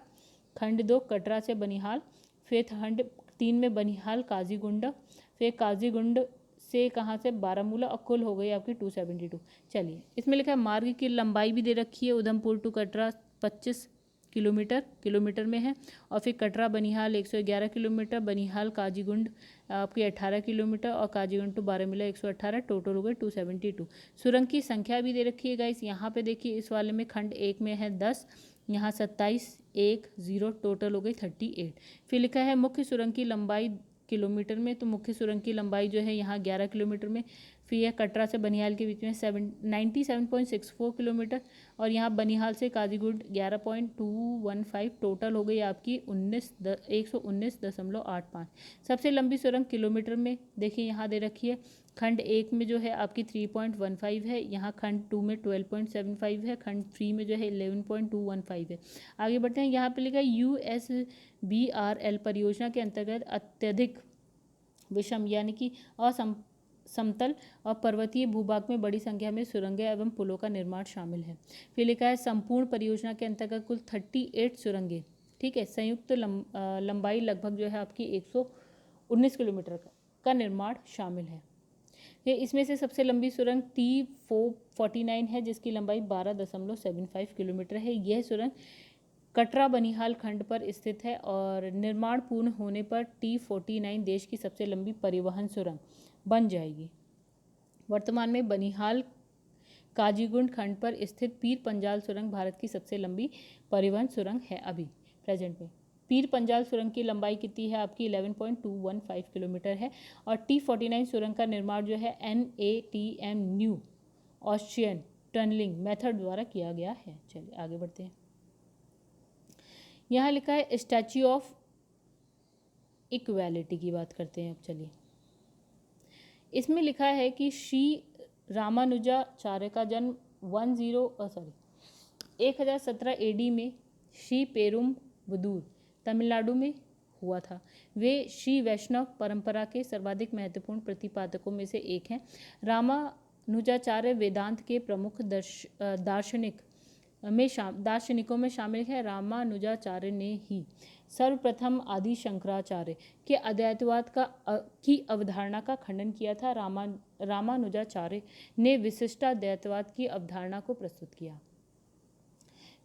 Speaker 1: खंड 2 कटरा से बनिहाल, फिर खंड 3 में बनिहाल काजीगुंड, फिर काजीगुंड से कहाँ से बारामूला, और कुल हो गई आपकी 272। चलिए इसमें लिखा है मार्ग की लंबाई भी दे रखी है। उधमपुर टू कटरा 25 किलोमीटर में है, और फिर कटरा बनिहाल 111 किलोमीटर, बनिहाल काजीगुंड आपकी 18 किलोमीटर, और काजीगुंड टू बारामूला 118, टोटल हो गए 272। सुरंग की संख्या भी दे रखी है गाइस। यहाँ पे देखिए इस वाले में खंड 1 में है 10, यहाँ 27, 1, 0, टोटल हो गई 38। फिर लिखा है मुख्य सुरंग की लंबाई किलोमीटर में, तो मुख्य सुरंग की लंबाई जो है यहाँ 11 किलोमीटर में। फिर यह कटरा से बनिहाल के बीच में 97.64 किलोमीटर, और यहाँ बनिहाल से काजीगुंड 11.215, टोटल हो गई आपकी 119.85। सबसे लंबी सुरंग किलोमीटर में देखिए यहाँ दे रखी है। खंड 1 में जो है आपकी 3.15 है, यहाँ खंड 2 में 12.75 है, खंड 3 में जो है 11.215 है। आगे बढ़ते हैं। यहाँ पे लिखा है USBRL परियोजना के अंतर्गत अत्यधिक विषम यानी कि समतल और पर्वतीय भूभाग में बड़ी संख्या में सुरंगें एवं पुलों का निर्माण शामिल है। फिर लिखा है संपूर्ण परियोजना के अंतर्गत कुल 38 सुरंगें, ठीक है, संयुक्त लंबाई लगभग जो है आपकी 119 किलोमीटर का निर्माण शामिल है। फिर इसमें से सबसे लंबी सुरंग T49 है जिसकी लंबाई 12.75 किलोमीटर है। यह सुरंग कटरा बनिहाल खंड पर स्थित है और निर्माण पूर्ण होने पर T49 देश की सबसे लंबी परिवहन सुरंग बन जाएगी। वर्तमान में बनिहाल काजीगुंड खंड पर स्थित पीर पंजाल सुरंग भारत की सबसे लंबी परिवहन सुरंग है अभी प्रेजेंट में। पीर पंजाल सुरंग की लंबाई कितनी है आपकी 11.215 किलोमीटर है, और T49 सुरंग का निर्माण जो है NATM new Austrian tunnelling method द्वारा किया गया है। चलिए आगे बढ़ते हैं। यहाँ लिखा है स्टैच्यू ऑफ इक्वालिटी की बात करते हैं। अब चलिए, इसमें लिखा है कि श्री रामानुजाचार्य का जन्म 1017 AD में श्री पेरुम्बदूर तमिलनाडु में हुआ था। वे श्री वैष्णव परंपरा के सर्वाधिक महत्वपूर्ण प्रतिपादकों में से एक हैं। रामानुजाचार्य वेदांत के प्रमुख दार्शनिकों में शामिल है। रामानुजाचार्य ने ही सर्वप्रथम आदि शंकराचार्य के अद्वैतवाद की अवधारणा का खंडन किया था। रामानुजाचार्य ने विशिष्टाद्वैतवाद की अवधारणा को प्रस्तुत किया।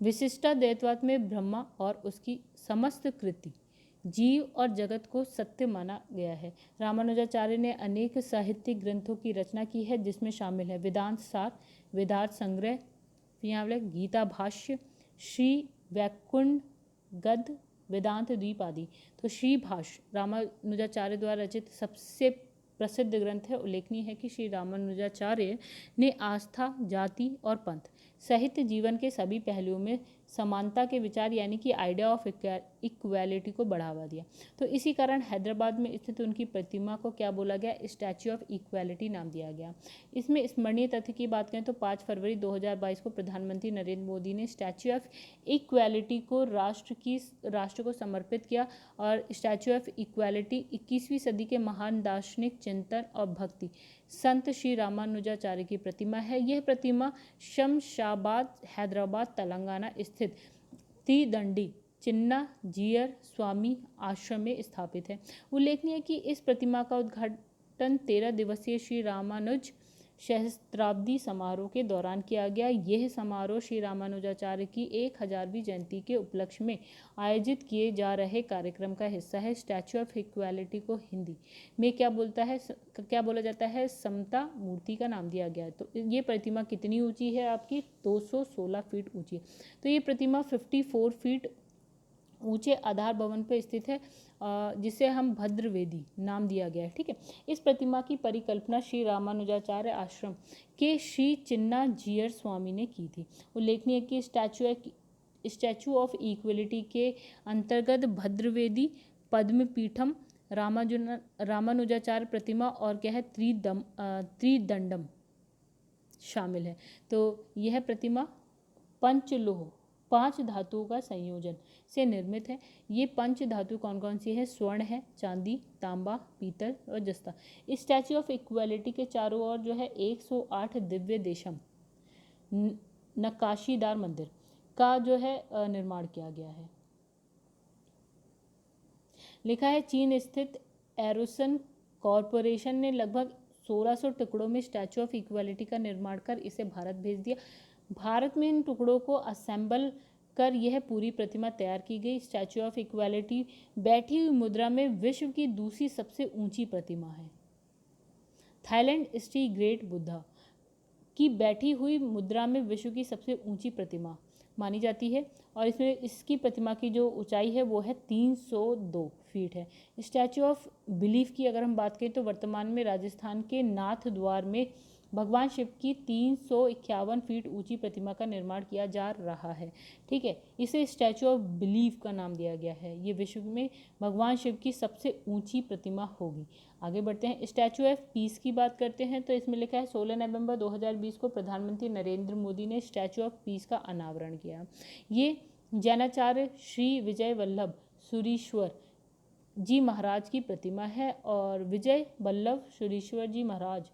Speaker 1: विशिष्टाद्वैतवाद में ब्रह्मा और उसकी समस्त कृति, जीव और जगत को सत्य माना गया है। रामानुजाचार्य ने अनेक साहित्यिक ग्रंथों की रचना की है, जिसमें शामिल है वेदांत सार, वेदार्थ संग्रह, गीता भाष्य, श्री वैकुंठ गद्य, वेदांत द्वीप आदि। तो श्री भाष्य रामानुजाचार्य द्वारा रचित सबसे प्रसिद्ध ग्रंथ है। उल्लेखनीय है कि श्री रामानुजाचार्य ने आस्था, जाति और पंथ सहित जीवन के सभी पहलुओं में समानता के विचार यानी कि आइडिया ऑफ इक्वालिटी को बढ़ावा दिया। तो इसी कारण हैदराबाद में स्थित उनकी प्रतिमा को क्या बोला गया? स्टैच्यू ऑफ इक्वालिटी नाम दिया गया। इसमें स्मरणीय तथ्य की बात करें तो 5 फरवरी 2022 को प्रधानमंत्री नरेंद्र मोदी ने स्टैच्यू ऑफ इक्वालिटी को राष्ट्र को समर्पित किया। और स्टैच्यू ऑफ इक्वालिटी 21वीं सदी के महान दार्शनिक, चिंतन और भक्ति संत श्री रामानुजाचार्य की प्रतिमा है। यह प्रतिमा शमशाबाद, हैदराबाद, तेलंगाना स्थित त्रिदंडी चिन्ना जीयर स्वामी आश्रम में स्थापित है। उल्लेखनीय है कि इस प्रतिमा का उद्घाटन 13 दिवसीय श्री रामानुज सहस्त्राब्दी समारोह के दौरान किया गया। यह समारोह श्री रामानुजाचार्य की 1000वीं जयंती के उपलक्ष्य में आयोजित किए जा रहे कार्यक्रम का हिस्सा है। स्टैच्यू ऑफ इक्वालिटी को हिंदी में क्या बोला जाता है? समता मूर्ति का नाम दिया गया है। तो ये प्रतिमा कितनी ऊंची है? आपकी 216 फीट ऊंची। तो ये प्रतिमा 54 फीट ऊंचे आधार भवन पर स्थित है, जिसे हम भद्रवेदी नाम दिया गया है। ठीक है। इस प्रतिमा की परिकल्पना श्री रामानुजाचार्य आश्रम के श्री चिन्ना जीयर स्वामी ने की थी। उल्लेखनीय है कि स्टैच्यू ऑफ इक्वलिटी के अंतर्गत भद्रवेदी, पद्मपीठम, रामानुजाचार्य प्रतिमा और क्या है त्रिदंडम शामिल है। तो यह प्रतिमा पंचलोह 5 धातुओं का संयोजन से निर्मित है। ये 5 धातु कौन कौन सी है? स्वर्ण है, चांदी, तांबा, पीतल और जस्ता। इस स्टैच्यू ऑफ इक्वालिटी के चारों ओर जो है 108 दिव्य देशम नक्काशीदार मंदिर का जो है निर्माण किया गया है। लिखा है चीन स्थित एरोसन कॉरपोरेशन ने लगभग 1600 टुकड़ों में स्टैच्यू ऑफ इक्वालिटी का निर्माण कर इसे भारत भेज दिया। भारत में इन टुकड़ों को असेंबल कर यह पूरी प्रतिमा तैयार की गई। स्टैच्यू ऑफ इक्वालिटी बैठी हुई मुद्रा में विश्व की दूसरी सबसे ऊंची प्रतिमा है। थाईलैंड श्री ग्रेट बुद्धा की बैठी हुई मुद्रा में विश्व की सबसे ऊंची प्रतिमा मानी जाती है और इसकी प्रतिमा की जो ऊंचाई है वो है 302 फीट है। स्टैच्यू ऑफ बिलीफ की अगर हम बात करें तो वर्तमान में राजस्थान के नाथ द्वार में भगवान शिव की 351 फीट ऊंची प्रतिमा का निर्माण किया जा रहा है। ठीक है, इसे स्टैच्यू ऑफ बिलीफ का नाम दिया गया है। ये विश्व में भगवान शिव की सबसे ऊंची प्रतिमा होगी। आगे बढ़ते हैं। स्टैच्यू ऑफ पीस की बात करते हैं तो इसमें लिखा है 16 नवंबर 2020 को प्रधानमंत्री नरेंद्र मोदी ने स्टैच्यू ऑफ पीस का अनावरण किया। ये जैनाचार्य श्री विजय वल्लभ सुरीश्वर जी महाराज की प्रतिमा है और विजय वल्लभ सुरीश्वर जी महाराज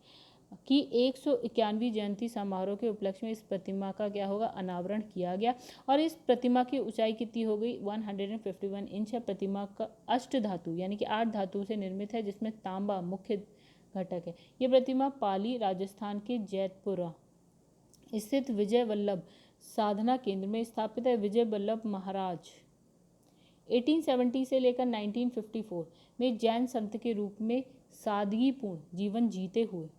Speaker 1: की 191वीं जयंती समारोह के उपलक्ष्य में इस प्रतिमा का क्या होगा? अनावरण किया गया। और इस प्रतिमा की ऊंचाई कितनी हो गई? 151 इंच है। प्रतिमा का अष्ट धातु यानी कि 8 धातु से निर्मित है, जिसमें तांबा मुख्य घटक है। ये प्रतिमा पाली राजस्थान के जैतपुरा स्थित विजय वल्लभ साधना केंद्र में स्थापित है। विजय वल्लभ महाराज 1870 से लेकर 1954 में जैन संत के रूप में सादगीपूर्ण जीवन जीते हुए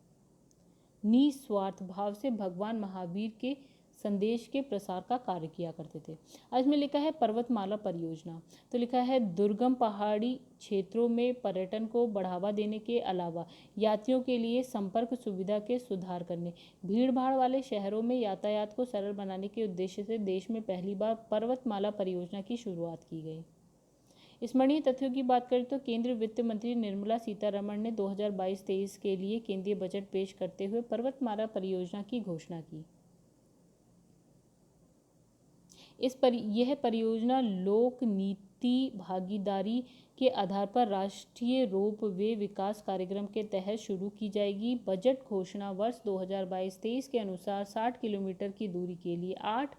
Speaker 1: निस्वार्थ भाव से भगवान महावीर के संदेश के प्रसार का कार्य किया करते थे। आज में लिखा है पर्वतमाला परियोजना, तो लिखा है दुर्गम पहाड़ी क्षेत्रों में पर्यटन को बढ़ावा देने के अलावा यात्रियों के लिए संपर्क सुविधा के सुधार करने, भीड़भाड़ वाले शहरों में यातायात को सरल बनाने के उद्देश्य से देश में पहली बार पर्वतमाला परियोजना की शुरुआत की गई। स्मरणीय तथ्यों की बात करें तो केंद्रीय वित्त मंत्री निर्मला सीतारमण ने 2022-23 के लिए केंद्रीय बजट पेश करते हुए पर्वतमाला परियोजना की घोषणा की। यह परियोजना लोक नीति भागीदारी के आधार पर राष्ट्रीय रोपवे विकास कार्यक्रम के तहत शुरू की जाएगी। बजट घोषणा वर्ष 2022-23 के अनुसार 60 किलोमीटर की दूरी के लिए 8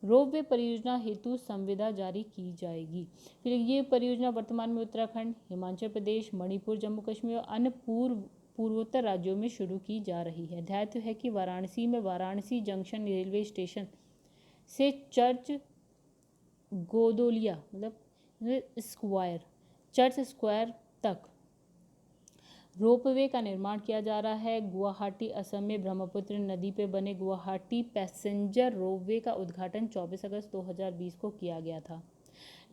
Speaker 1: रोपवे परियोजना हेतु संविदा जारी की जाएगी। फिर ये परियोजना वर्तमान में उत्तराखंड, हिमाचल प्रदेश, मणिपुर, जम्मू कश्मीर और अन्य पूर्वोत्तर राज्यों में शुरू की जा रही है। ध्यातव्य है कि वाराणसी में वाराणसी जंक्शन रेलवे स्टेशन से चर्च गोदोलिया चर्च स्क्वायर तक रोपवे का निर्माण किया जा रहा है। गुवाहाटी असम में ब्रह्मपुत्र नदी पर बने गुवाहाटी पैसेंजर रोपवे का उद्घाटन 24 अगस्त 2020 को किया गया था।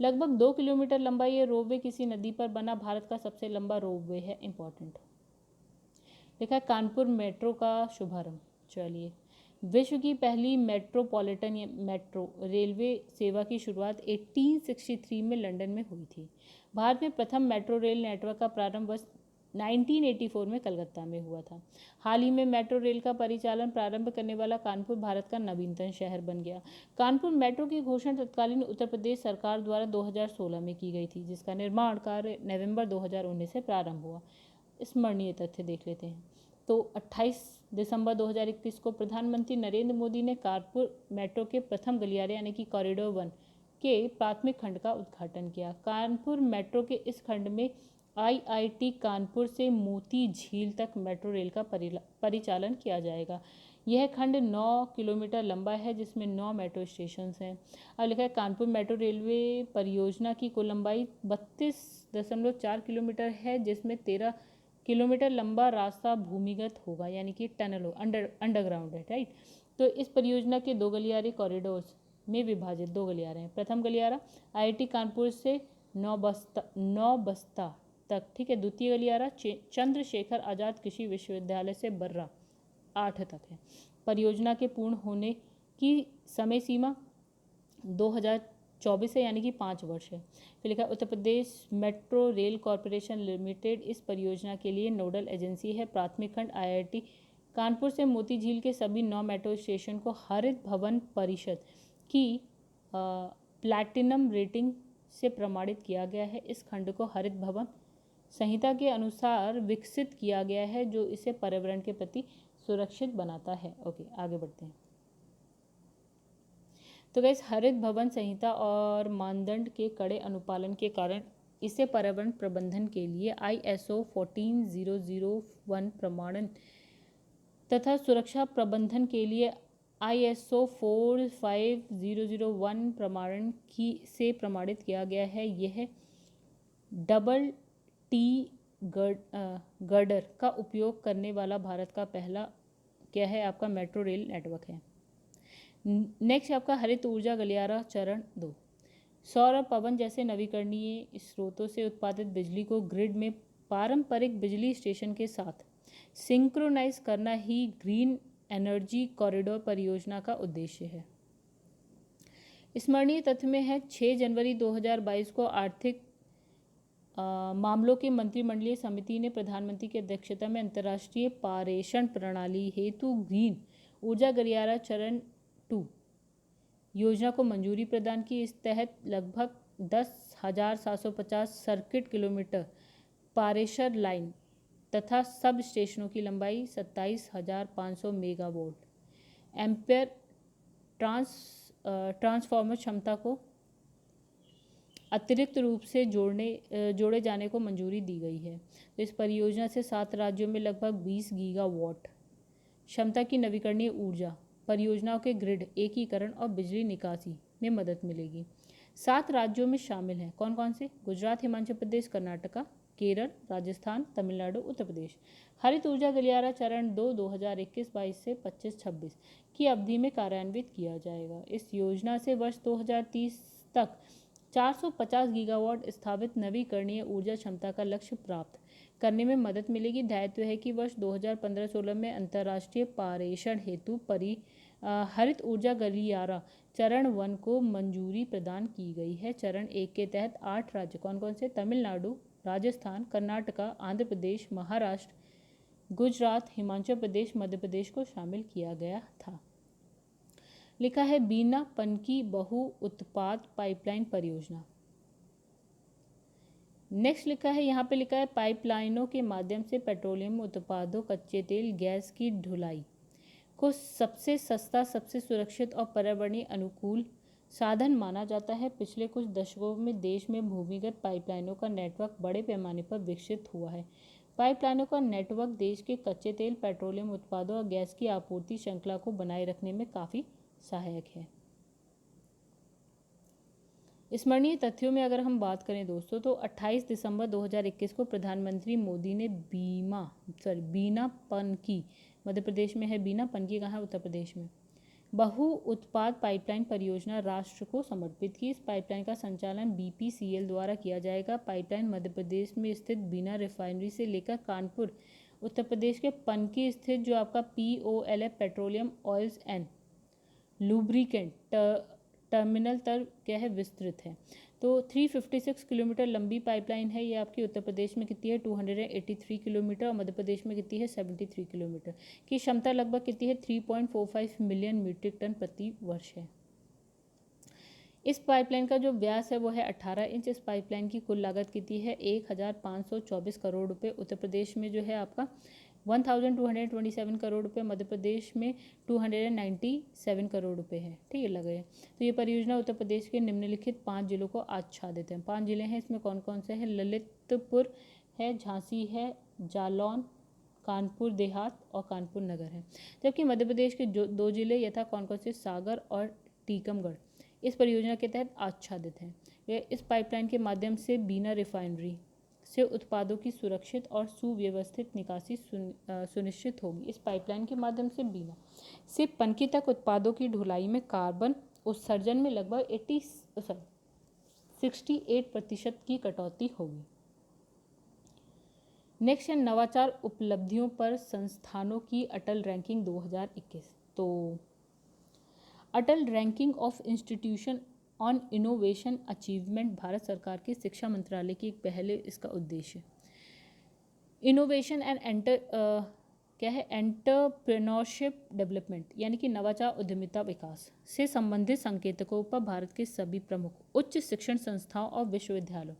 Speaker 1: लगभग 2 किलोमीटर लंबा ये रोपवे किसी नदी पर बना भारत का सबसे लंबा रोपवे है। इंपॉर्टेंट लिखा है कानपुर मेट्रो का शुभारंभ। चलिए, विश्व की पहली मेट्रोपॉलिटन मेट्रो रेलवे सेवा की शुरुआत 1863 में लंदन में हुई थी। भारत में प्रथम मेट्रो रेल नेटवर्क का प्रारंभ वर्ष 1984 में कलकत्ता में हुआ था। हाल ही में मेट्रो रेल का परिचालन प्रारंभ करने वाला कानपुर भारत का नवीनतम शहर बन गया। कानपुर मेट्रो की घोषणा तत्कालीन उत्तर प्रदेश सरकार द्वारा 2016 में की गई थी, जिसका निर्माण कार्य नवंबर 2019 से प्रारंभ हुआ। स्मरणीय तथ्य देख लेते हैं। तो 28 दिसंबर 2021 को प्रधानमंत्री नरेंद्र मोदी ने कानपुर मेट्रो के प्रथम गलियारे यानी कि कॉरिडोर 1 के प्राथमिक खंड का उद्घाटन किया। कानपुर मेट्रो के इस खंड में IIT कानपुर से मोती झील तक मेट्रो रेल का परिचालन किया जाएगा। यह खंड 9 किलोमीटर लंबा है, जिसमें 9 मेट्रो स्टेशन हैं। अब लिखा है कानपुर मेट्रो रेलवे परियोजना की कुल लंबाई 32.4 किलोमीटर है, जिसमें 13 किलोमीटर लंबा रास्ता भूमिगत होगा यानी कि टनल हो अंडरग्राउंड है, राइट। तो इस परियोजना के 2 गलियारे कॉरिडोर्स में विभाजित 2 गलियारे हैं। प्रथम गलियारा IIT कानपुर से नौबस्ता तक, ठीक है। द्वितीय गलियारा चंद्रशेखर आजाद कृषि विश्वविद्यालय से बर्रा 8 तक है। परियोजना के पूर्ण होने की समय सीमा 2024 है यानी कि 5 वर्ष है। फिर लिखा Uttar Pradesh metro rail corporation limited इस परियोजना के लिए नोडल एजेंसी है। प्राथमिक खंड IIT कानपुर से मोती झील के सभी 9 मेट्रो स्टेशन को हरित भवन परिषद की प्लैटिनम रेटिंग से प्रमाणित किया गया है। इस खंड को हरित भवन संहिता के अनुसार विकसित किया गया है, जो इसे पर्यावरण के प्रति सुरक्षित बनाता है। ओके, आगे बढ़ते हैं। तो गाइस, हरित भवन संहिता और मानदंड के कड़े अनुपालन के कारण इसे पर्यावरण प्रबंधन के लिए ISO 14001 प्रमाणन तथा सुरक्षा प्रबंधन के लिए ISO 45001 प्रमाणन से प्रमाणित किया गया है। यह डबल टी गर्डर का उपयोग करने वाला भारत का पहला क्या है आपका मेट्रो रेल नेटवर्क है। नेक्स्ट आपका हरित ऊर्जा गलियारा चरण 2। सौर और पवन जैसे नवीकरणीय स्रोतों से उत्पादित बिजली को ग्रिड में पारंपरिक बिजली स्टेशन के साथ सिंक्रोनाइज करना ही ग्रीन एनर्जी कॉरिडोर परियोजना का उद्देश्य है। स्मरणीय तथ्य में है 6 जनवरी 2022 को आर्थिक मामलों की मंत्रिमंडलीय समिति ने प्रधानमंत्री की अध्यक्षता में अंतर्राष्ट्रीय पारेषण प्रणाली हेतु ग्रीन ऊर्जा गलियारा चरण 2 योजना को मंजूरी प्रदान की। इस तहत लगभग 10,750 सर्किट किलोमीटर पारेषण लाइन तथा सब स्टेशनों की लंबाई 27,500 मेगावाट एम्पेयर ट्रांसफार्मर क्षमता को अतिरिक्त रूप से जोड़े जाने को मंजूरी दी गई है। तो इस परियोजना से 7 राज्यों में लगभग 20 गीगावाट क्षमता की नवीकरणीय ऊर्जा परियोजनाओं के ग्रिड एकीकरण और बिजली निकासी में मदद मिलेगी। 7 राज्यों में शामिल हैं कौन कौन से? गुजरात, हिमाचल प्रदेश, कर्नाटका, केरल, राजस्थान, तमिलनाडु, उत्तर प्रदेश। हरित ऊर्जा गलियारा चरण 2 2021-22 से 25-26 की अवधि में कार्यान्वित किया जाएगा। इस योजना से वर्ष 2030 तक 450 गीगावाट स्थापित नवीकरणीय ऊर्जा क्षमता का लक्ष्य प्राप्त करने में मदद मिलेगी। दायित्व है कि वर्ष 2015-16 में अंतर्राष्ट्रीय पारेषण हेतु हरित ऊर्जा गलियारा चरण 1 को मंजूरी प्रदान की गई है। चरण 1 के तहत 8 राज्य कौन कौन से? तमिलनाडु, राजस्थान, कर्नाटका, आंध्र प्रदेश, महाराष्ट्र, गुजरात, हिमाचल प्रदेश, मध्य प्रदेश को शामिल किया गया था। लिखा है बीना पनकी बहु उत्पाद पाइपलाइन परियोजना। नेक्स्ट लिखा है, यहाँ पे लिखा है पाइपलाइनों के माध्यम से पेट्रोलियम उत्पादों, कच्चे तेल, गैस की ढुलाई को सबसे सस्ता, सबसे सुरक्षित और पर्यावरणीय अनुकूल साधन माना जाता है। पिछले कुछ दशकों में देश में भूमिगत पाइपलाइनों का नेटवर्क बड़े पैमाने पर विकसित हुआ है। पाइपलाइनों का नेटवर्क देश के कच्चे तेल, पेट्रोलियम उत्पादों और गैस की आपूर्ति श्रृंखला को बनाए रखने में काफ़ी सहायक है। स्मरणीय तथ्यों में अगर हम बात करें दोस्तों, तो 28 दिसंबर 2021 को प्रधानमंत्री मोदी ने बीना पनकी, मध्य प्रदेश में है, बीना पनकी कहाँ है? उत्तर प्रदेश में, बहु उत्पाद पाइपलाइन परियोजना राष्ट्र को समर्पित की। इस पाइपलाइन का संचालन BPCL द्वारा किया जाएगा। पाइपलाइन मध्य प्रदेश में स्थित बीना रिफाइनरी से लेकर कानपुर, उत्तर प्रदेश के पनकी स्थित जो आपका POLF petroleum oils and lubricant terminal तक क्या है? विस्तृत है। तो 356 किलोमीटर लंबी पाइपलाइन है। ये आपकी उत्तर प्रदेश में कितनी है? 283 किलोमीटर और मध्य प्रदेश में कितनी है? 73 किलोमीटर की क्षमता लगभग कितनी है? 3.45 मिलियन मीट्रिक टन प्रति वर्ष है। इस पाइपलाइन का जो व्यास है वो है 18 इंच। इस पाइपलाइन की कुल लागत कितनी है? 1524 करोड़ रुपये। उत्तर प्रदेश में जो है आपका 1227 करोड़ रुपये, मध्य प्रदेश में 297 करोड़ रुपये है। ठीक है, लगे। तो ये परियोजना उत्तर प्रदेश के निम्नलिखित 5 जिलों को आच्छादित है। 5 जिले हैं, इसमें कौन कौन से हैं? ललितपुर है, झांसी है, जालौन, कानपुर देहात और कानपुर नगर है। जबकि मध्य प्रदेश के जो 2 जिले यथा कौन कौन से? सागर और टीकमगढ़ इस परियोजना के तहत आच्छादित हैं। इस पाइपलाइन के माध्यम से बीना रिफाइनरी से उत्पादों की सुरक्षित और सुव्यवस्थित निकासी सुनिश्चित होगी। इस पाइपलाइन के माध्यम से बीना से पनकी तक उत्पादों की ढुलाई में कार्बन उत्सर्जन में लगभग 68% की कटौती होगी। नेक्स्ट है नवाचार उपलब्धियों पर संस्थानों की अटल रैंकिंग 2021। तो Atal ranking of institution on innovation achievement Bharat सरकार के शिक्षा मंत्रालय की एक पहले इसका उद्देश्य इनोवेशन एंड एंटरप्रेन्योरशिप डेवलपमेंट यानी कि नवाचार उद्यमिता विकास से संबंधित संकेतकों पर भारत के सभी प्रमुख उच्च शिक्षण संस्थाओं और विश्वविद्यालयों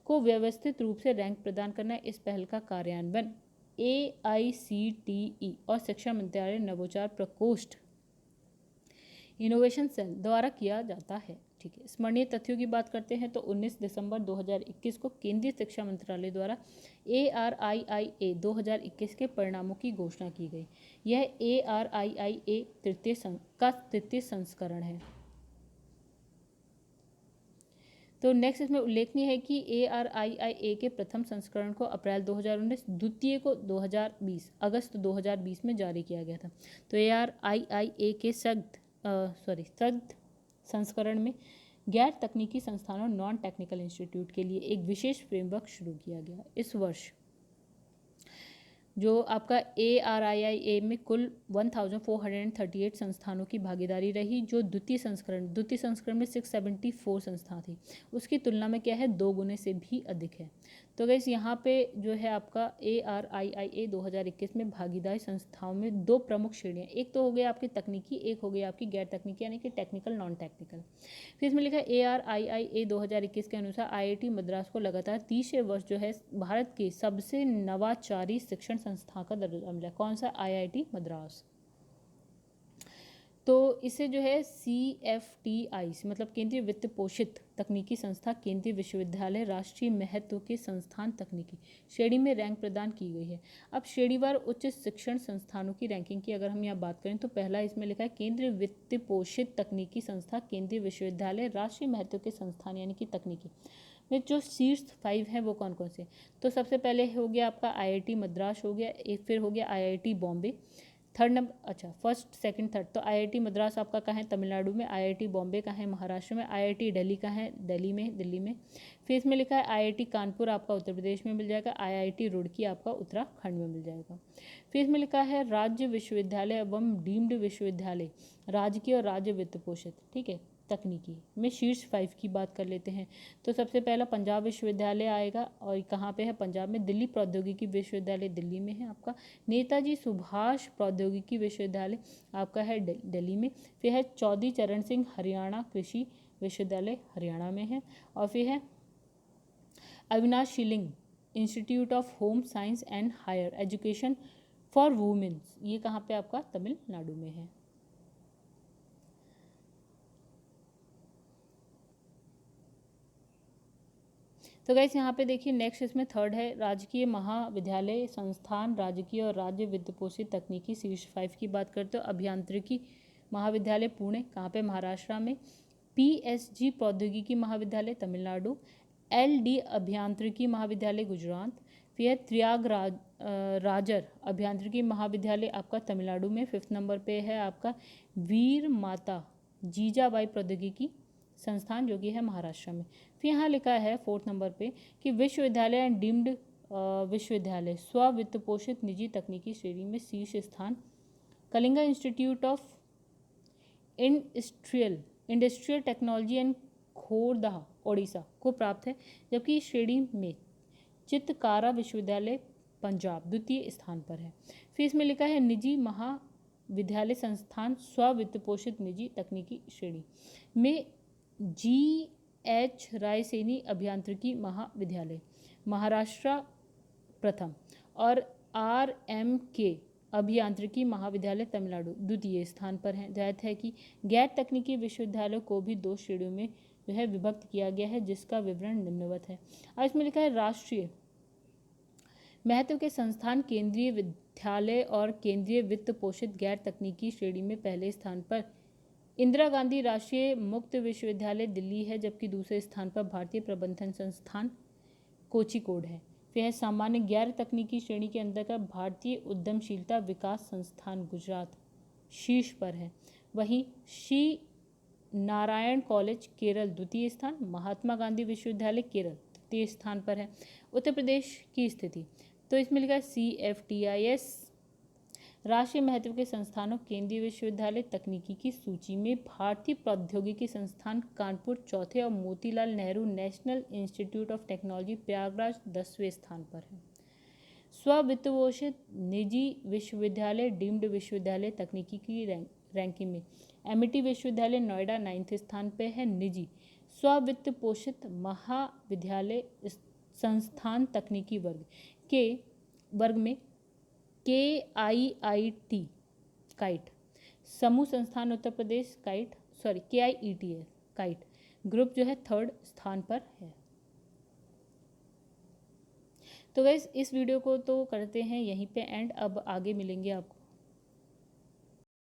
Speaker 1: को व्यवस्थित रूप से रैंक प्रदान करना। इस पहल का कार्यान्वयन AICTE और शिक्षा मंत्रालय नवोचार प्रकोष्ठ इनोवेशन सेल द्वारा किया जाता है। ठीक है, स्मरणीय तथ्यों की बात करते हैं तो 19 दिसंबर 2021 को केंद्रीय शिक्षा मंत्रालय द्वारा ARIIA 2021 के परिणामों की घोषणा की गई। यह ARIIA तृतीय संस्करण है। तो नेक्स्ट इसमें उल्लेखनीय है कि ARIIA के प्रथम संस्करण को अप्रैल 2019, द्वितीय को 2020 अगस्त 2020 में जारी किया गया था। तो ARIIA के सख्त संस्करण में गैर तकनीकी संस्थानों नॉन टेक्निकल इंस्टीट्यूट के लिए एक विशेष फ्रेमवर्क शुरू किया गया। इस वर्ष जो आपका ARIIA में कुल 1438 संस्थानों की भागीदारी रही, जो द्वितीय संस्करण में 674 संस्था थी, उसकी तुलना में क्या है 2 गुने से भी अधिक है। तो गाइस यहाँ पे जो है आपका ARIIA 2021 में भागीदारी संस्थाओं में 2 प्रमुख श्रेणियाँ, एक तो हो गया आपकी तकनीकी, एक हो गई आपकी गैर तकनीकी यानी कि टेक्निकल नॉन टेक्निकल। फिर इसमें लिखा है ARIIA 2021 के अनुसार IIT मद्रास को लगातार 30वें वर्ष जो है भारत की सबसे नवाचारी शिक्षण संस्था का दर्जा मिला। कौन सा? IIT मद्रास। तो इसे जो है CFTI मतलब केंद्रीय वित्त पोषित तकनीकी संस्था, केंद्रीय विश्वविद्यालय, राष्ट्रीय महत्व के संस्थान तकनीकी श्रेणी में रैंक प्रदान की गई है। अब श्रेणीवार उच्च शिक्षण संस्थानों की रैंकिंग की अगर हम यहाँ बात करें तो पहला इसमें लिखा है केंद्रीय वित्त पोषित तकनीकी संस्था, केंद्रीय विश्वविद्यालय, राष्ट्रीय महत्व के संस्थान यानी कि तकनीकी। में जो शीर्ष 5 हैं वो कौन कौन से? तो सबसे पहले हो गया आपका IIT मद्रास हो गया, एक फिर हो गया IIT बॉम्बे, थर्ड नंबर, अच्छा फर्स्ट सेकंड थर्ड, तो IIT मद्रास आपका कहाँ है? तमिलनाडु में। IIT बॉम्बे कहाँ है? महाराष्ट्र में। IIT दिल्ली कहाँ है? दिल्ली में। फिर इसमें लिखा है IIT कानपुर आपका उत्तर प्रदेश में मिल जाएगा, IIT रुड़की आपका उत्तराखंड में मिल जाएगा। फिर इसमें लिखा है राज्य विश्वविद्यालय एवं डीम्ड विश्वविद्यालय, राजकीय और राज्य वित्त पोषित, ठीक है, तकनीकी में शीर्ष 5 की बात कर लेते हैं। तो सबसे पहला पंजाब विश्वविद्यालय आएगा, और कहाँ पे है? पंजाब में। दिल्ली प्रौद्योगिकी विश्वविद्यालय दिल्ली में है आपका। नेताजी सुभाष प्रौद्योगिकी विश्वविद्यालय आपका है दिल्ली में। फिर है चौधरी चरण सिंह हरियाणा कृषि विश्वविद्यालय हरियाणा में है। और फिर है Avinashilingam institute of home science and higher education for womens, ये कहाँ पे आपका? तमिलनाडु में है। तो गाइस यहाँ पे देखिए नेक्स्ट इसमें थर्ड है राजकीय महाविद्यालय संस्थान, राजकीय और राज्य वित्त पोषित तकनीकी शीर्ष 5 की बात करते हो। अभियांत्रिकी महाविद्यालय पुणे, कहाँ पे? महाराष्ट्र में। PSG प्रौद्योगिकी महाविद्यालय तमिलनाडु। LD अभियांत्रिकी महाविद्यालय गुजरात। फिर त्यागराजर अभियांत्रिकी महाविद्यालय आपका तमिलनाडु में। 5th नंबर पे है आपका वीर माता जीजाबाई प्रौद्योगिकी संस्थान, जो कि है महाराष्ट्र में। फिर यहाँ लिखा है 4th नंबर पे कि विश्वविद्यालय एंड डीम्ड विश्वविद्यालय स्व वित्त पोषित निजी तकनीकी श्रेणी में शीर्ष स्थान Kalinga institute of industrial technology and Khordha Odisha को प्राप्त है, जबकि इस श्रेणी में चित्तकारा विश्वविद्यालय पंजाब द्वितीय स्थान पर है। फिर इसमें लिखा है निजी महाविद्यालय संस्थान स्व वित्त पोषित निजी तकनीकी श्रेणी में GH रायसेनी अभियांत्रिकी महाविद्यालय महाराष्ट्र प्रथम, और RMK अभियांत्रिकी महाविद्यालय तमिलनाडु द्वितीय स्थान पर है। ध्यात है कि गैर तकनीकी विश्वविद्यालयों को भी 2 श्रेणियों में जो है विभक्त किया गया है, जिसका विवरण निम्नवत है। और इसमें लिखा है राष्ट्रीय महत्व के संस्थान केंद्रीय विद्यालय और केंद्रीय वित्त पोषित गैर तकनीकी श्रेणी में पहले स्थान पर इंदिरा गांधी राष्ट्रीय मुक्त विश्वविद्यालय दिल्ली है, जबकि दूसरे स्थान पर भारतीय प्रबंधन संस्थान कोझिकोड है। फिर है सामान्य गैर तकनीकी श्रेणी के अंतर्गत भारतीय उद्यमशीलता विकास संस्थान गुजरात शीर्ष पर है। वहीं श्री नारायण कॉलेज केरल द्वितीय स्थान, महात्मा गांधी विश्वविद्यालय केरल तृतीय स्थान पर है। उत्तर प्रदेश की स्थिति, तो इसमें लिखा है CFTIS राष्ट्रीय महत्व के संस्थानों केंद्रीय विश्वविद्यालय तकनीकी की सूची में भारतीय प्रौद्योगिकी संस्थान कानपुर चौथे और Motilal Nehru national institute of technology Prayagraj 10वें स्थान पर है। स्व वित्तपोषित निजी विश्वविद्यालय डीम्ड विश्वविद्यालय तकनीकी की रैंकिंग में MIT विश्वविद्यालय नोएडा 9th स्थान पर है। निजी स्व वित्त पोषित महाविद्यालय संस्थान तकनीकी वर्ग में KIIT काइट समूह संस्थान उत्तर प्रदेश KIET है काइट ग्रुप जो है 3rd स्थान पर है। तो गाइस इस वीडियो को तो करते हैं यहीं पे एंड, अब आगे मिलेंगे आपको